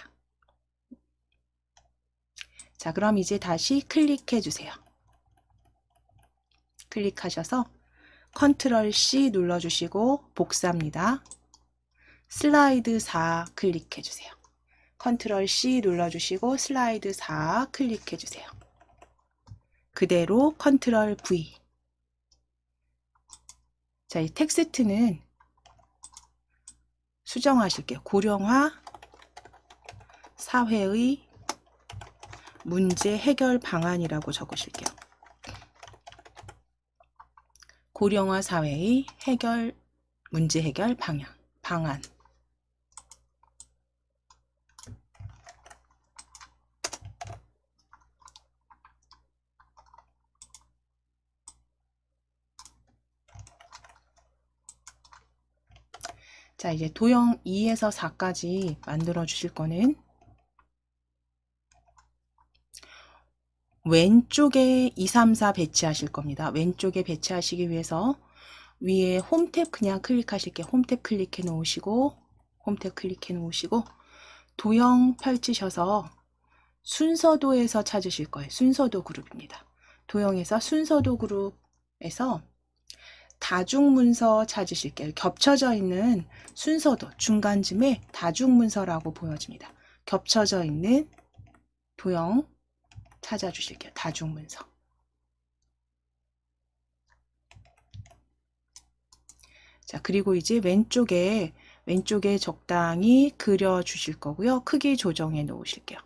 자, 그럼 이제 다시 클릭해 주세요. 클릭하셔서 컨트롤 C 눌러주시고 복사합니다. 슬라이드 4 클릭해 주세요. 컨트롤 C 눌러주시고 슬라이드 4 클릭해 주세요. 그대로 컨트롤 V. 자, 이 텍스트는 수정하실게요. 고령화 사회의 문제 해결 방안이라고 적으실게요. 고령화 사회의 문제 해결 방안. 자, 이제 도형 2에서 4까지 만들어 주실 거는 왼쪽에 2, 3, 4 배치하실 겁니다. 왼쪽에 배치하시기 위해서 위에 홈 탭 그냥 클릭하실게요. 홈 탭 클릭해 놓으시고 도형 펼치셔서 순서도에서 찾으실 거예요. 순서도 그룹입니다. 도형에서 순서도 그룹에서 다중문서 찾으실게요. 겹쳐져 있는 순서도 중간쯤에 다중문서라고 보여집니다. 겹쳐져 있는 도형 찾아주실게요. 다중문서. 자, 그리고 이제 왼쪽에 적당히 그려 주실 거고요. 크기 조정해 놓으실게요.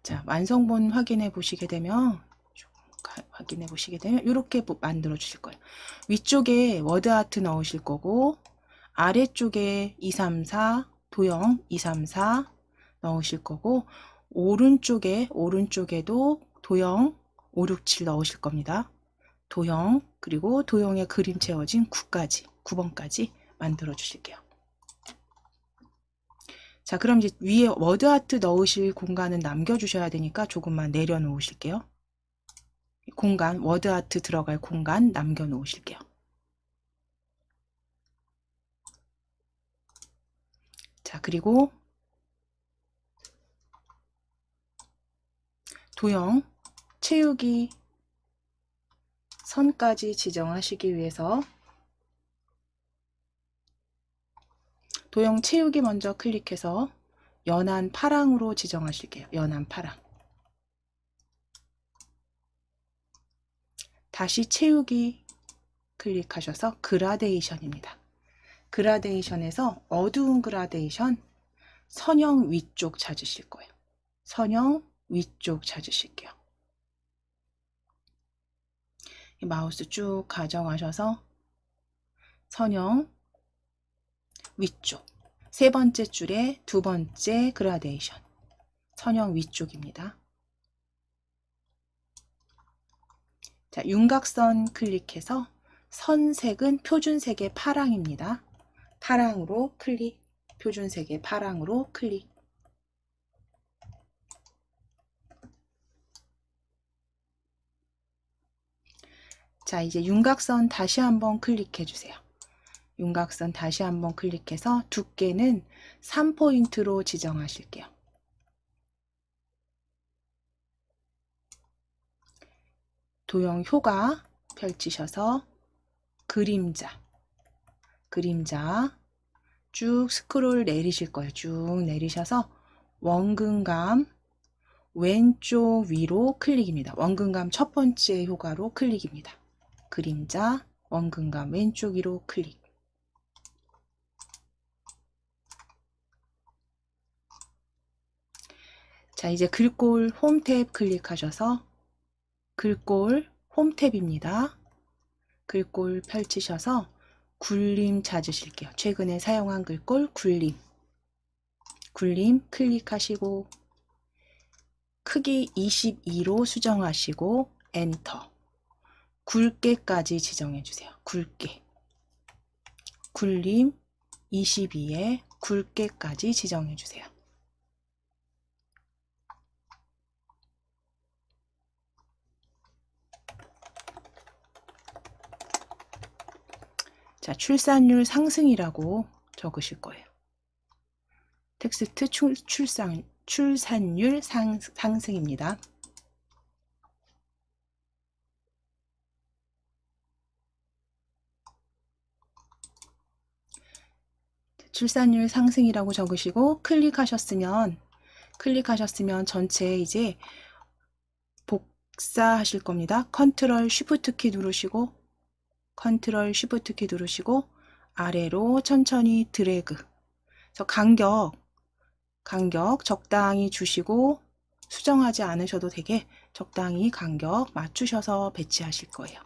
자, 완성본 확인해 보시게 되면 이렇게 만들어 주실 거예요. 위쪽에 워드 아트 넣으실 거고 아래쪽에 2, 3, 4 도형 2, 3, 4 넣으실 거고 오른쪽에도 도형 5, 6, 7 넣으실 겁니다. 도형 그리고 도형에 그림 채워진 9번까지 만들어 주실게요. 자, 그럼 이제 위에 워드 아트 넣으실 공간은 남겨주셔야 되니까 조금만 내려놓으실게요. 워드 아트 들어갈 공간 남겨놓으실게요. 자, 그리고 도형 채우기 선까지 지정하시기 위해서 도형 채우기 먼저 클릭해서 연한 파랑으로 지정하실게요. 연한 파랑. 다시 채우기 클릭하셔서 그라데이션입니다. 그라데이션에서 어두운 그라데이션 선형 위쪽 찾으실 거예요. 선형 위쪽 찾으실게요. 마우스 쭉 가져가셔서 선형 위쪽 세 번째 줄에 두 번째 그라데이션 선형 위쪽입니다. 자, 윤곽선 클릭해서 선색은 표준색의 파랑입니다. 파랑으로 클릭, 표준색의 파랑으로 클릭. 자, 이제 윤곽선 다시 한번 클릭해 주세요. 윤곽선 다시 한번 클릭해서 두께는 3포인트로 지정하실게요. 도형 효과 펼치셔서 그림자 쭉 스크롤 내리실 거예요. 쭉 내리셔서 원근감 왼쪽 위로 클릭입니다. 원근감 첫 번째 효과로 클릭입니다. 그림자 원근감 왼쪽 위로 클릭. 자, 이제 글꼴 홈 탭 클릭하셔서 글꼴 홈 탭입니다. 글꼴 펼치셔서 굴림 찾으실게요. 최근에 사용한 글꼴 굴림 클릭하시고 크기 22로 수정하시고 엔터. 굵게까지 지정해 주세요. 굵게. 굴림 22에 굵게까지 지정해 주세요. 자, 출산율 상승이라고 적으실 거예요. 텍스트 출산율 상승입니다. 출산율 상승이라고 적으시고 클릭하셨으면 전체 이제 복사하실 겁니다. 컨트롤 쉬프트 키 누르시고 아래로 천천히 드래그. 그래서 간격 적당히 주시고 수정하지 않으셔도 되게 적당히 간격 맞추셔서 배치하실 거예요.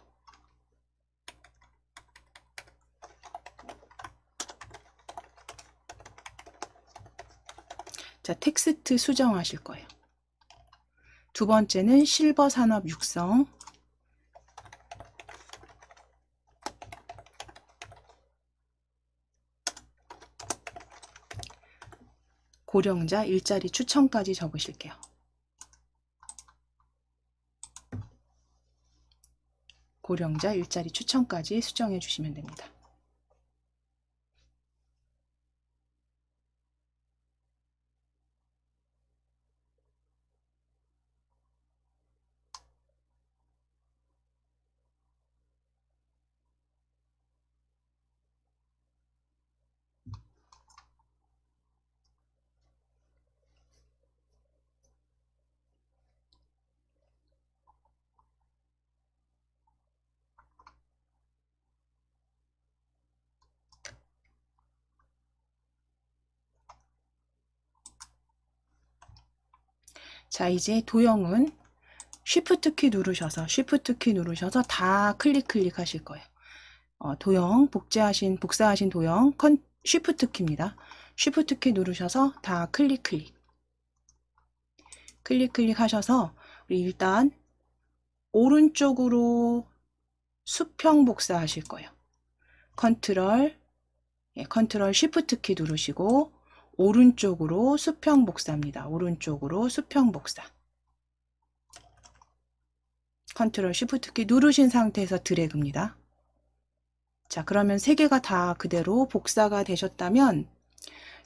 자, 텍스트 수정하실 거예요. 두 번째는 실버 산업 육성. 고령자 일자리 추천까지 적으실게요. 고령자 일자리 추천까지 수정해 주시면 됩니다. 자, 이제 도형은 쉬프트 키 누르셔서 다 클릭하실 거예요. 도형 복사하신 도형 쉬프트 키입니다. 쉬프트 키 누르셔서 다 클릭 하셔서 우리 일단 오른쪽으로 수평 복사하실 거예요. 컨트롤 쉬프트 키 누르시고 오른쪽으로 수평 복사입니다. 오른쪽으로 수평 복사. 컨트롤 쉬프트 키 누르신 상태에서 드래그입니다. 자, 그러면 세 개가 다 그대로 복사가 되셨다면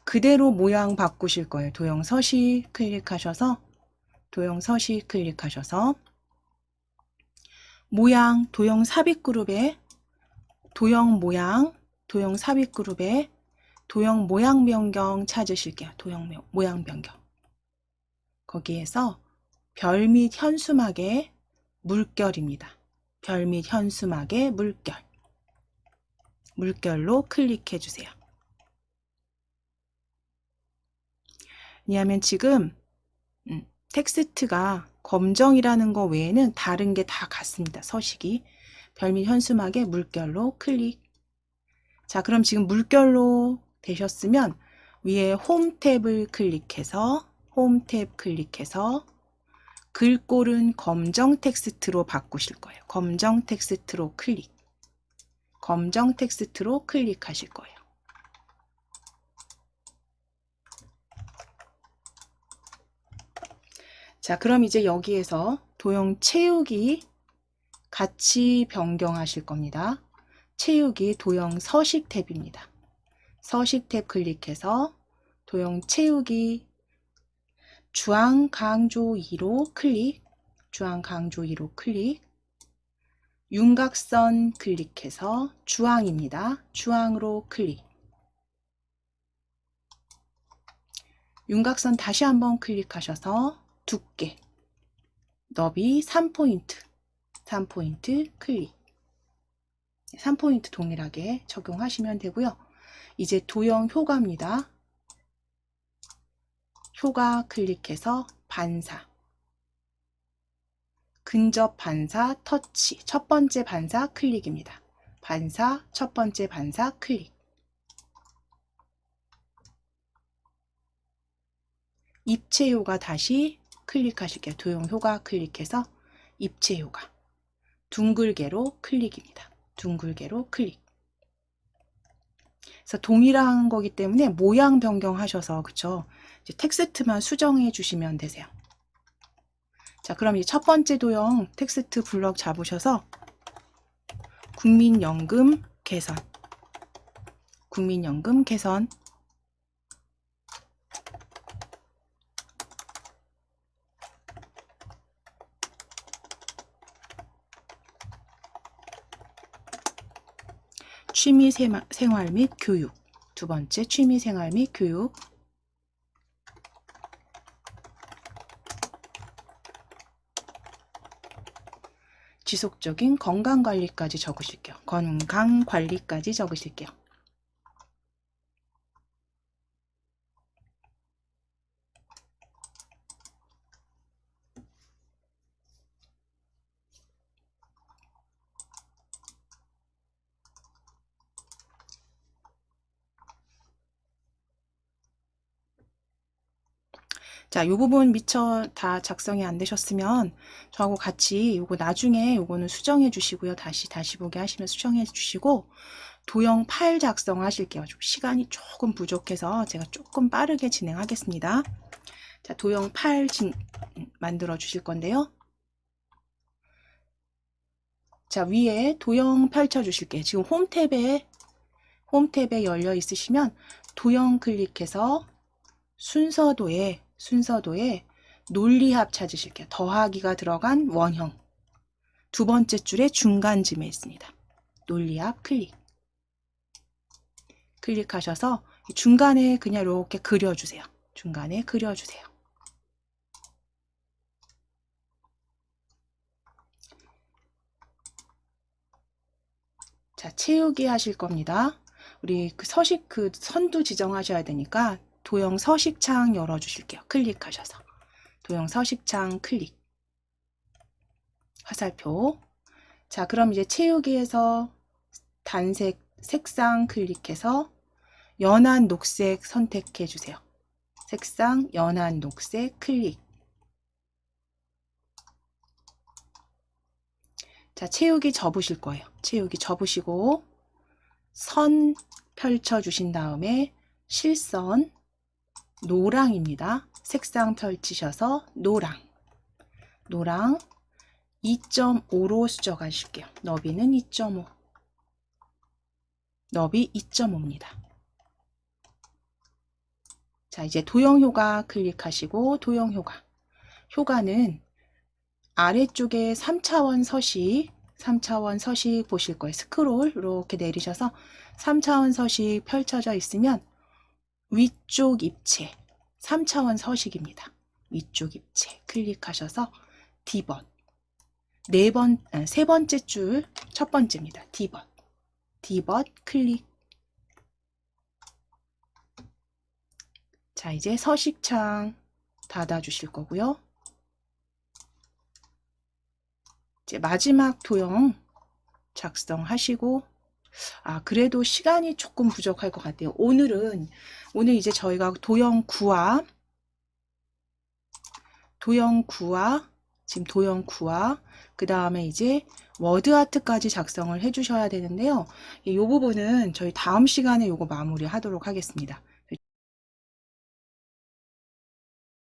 그대로 모양 바꾸실 거예요. 도형 서식 클릭하셔서 모양 도형 삽입 그룹에 도형 삽입 그룹에 도형 모양 변경 찾으실게요. 도형 모양 변경. 거기에서 별 및 현수막의 물결입니다. 별 및 현수막의 물결로 클릭해 주세요. 왜냐하면 지금 텍스트가 검정이라는 거 외에는 다른 게 다 같습니다. 서식이. 별 및 현수막의 물결로 클릭. 자, 그럼 지금 물결로 되셨으면 위에 홈 탭을 클릭해서 글꼴은 검정 텍스트로 바꾸실 거예요. 검정 텍스트로 클릭하실 거예요. 자, 그럼 이제 여기에서 도형 채우기 같이 변경하실 겁니다. 채우기 도형 서식 탭입니다. 서식 탭 클릭해서 도형 채우기 주황 강조 2로 클릭. 윤곽선 클릭해서 주황입니다. 주황으로 클릭. 윤곽선 다시 한번 클릭하셔서 두께, 너비 3포인트, 3포인트 클릭. 3포인트 동일하게 적용하시면 되고요. 이제 도형 효과입니다. 효과 클릭해서 반사, 근접 반사 터치, 첫 번째 반사 클릭입니다. 반사, 첫 번째 반사 클릭. 입체 효과 다시 클릭하실게요. 도형 효과 클릭해서 입체 효과. 둥글게로 클릭입니다. 둥글게로 클릭. 그래서 동일한 거기 때문에 모양 변경하셔서, 그쵸? 이제 텍스트만 수정해 주시면 되세요. 자, 그럼 이제 첫 번째 도형 텍스트 블럭 잡으셔서 국민연금 개선. 국민연금 개선. 취미생활 및 교육. 두 번째, 취미생활 및 교육. 지속적인 건강관리까지 적으실게요. 건강관리까지 적으실게요. 자, 이 부분 미처 다 작성이 안 되셨으면 저하고 같이 요거 나중에 요거는 수정해 주시고요. 다시 보기 하시면 수정해 주시고 도형 파일 작성하실게요. 좀 시간이 조금 부족해서 제가 조금 빠르게 진행하겠습니다. 자, 도형 파일 만들어 주실 건데요. 자, 위에 도형 펼쳐 주실게요. 지금 홈탭에 열려 있으시면 도형 클릭해서 순서도에 논리합 찾으실게요. 더하기가 들어간 원형. 두 번째 줄에 중간쯤에 있습니다. 논리합 클릭. 클릭하셔서 중간에 그냥 이렇게 그려주세요. 중간에 그려주세요. 자, 채우기 하실 겁니다. 우리 그 서식 그 선도 지정하셔야 되니까 도형 서식창 열어주실게요. 클릭하셔서 도형 서식창 클릭. 화살표. 자, 그럼 이제 채우기에서 단색 색상 클릭해서 연한 녹색 선택해 주세요. 색상 연한 녹색 클릭. 자, 채우기 접으실 거예요. 채우기 접으시고 선 펼쳐 주신 다음에 실선 노랑입니다. 색상 펼치셔서 노랑 2.5로 수정하실게요. 너비는 2.5, 너비 2.5입니다. 자, 이제 도형 효과 클릭하시고 도형 효과는 아래쪽에 3차원 서식 보실 거예요. 스크롤 이렇게 내리셔서 3차원 서식 펼쳐져 있으면 위쪽 입체 3차원 서식입니다. 위쪽 입체 클릭하셔서 D번 세 번째 줄 첫 번째입니다. D번 클릭. 자, 이제 서식창 닫아 주실 거고요. 이제 마지막 도형 작성하시고, 그래도 시간이 조금 부족할 것 같아요. 오늘 이제 저희가 도형 구화, 그 다음에 이제 워드 아트까지 작성을 해 주셔야 되는데요. 이 부분은 저희 다음 시간에 요거 마무리 하도록 하겠습니다.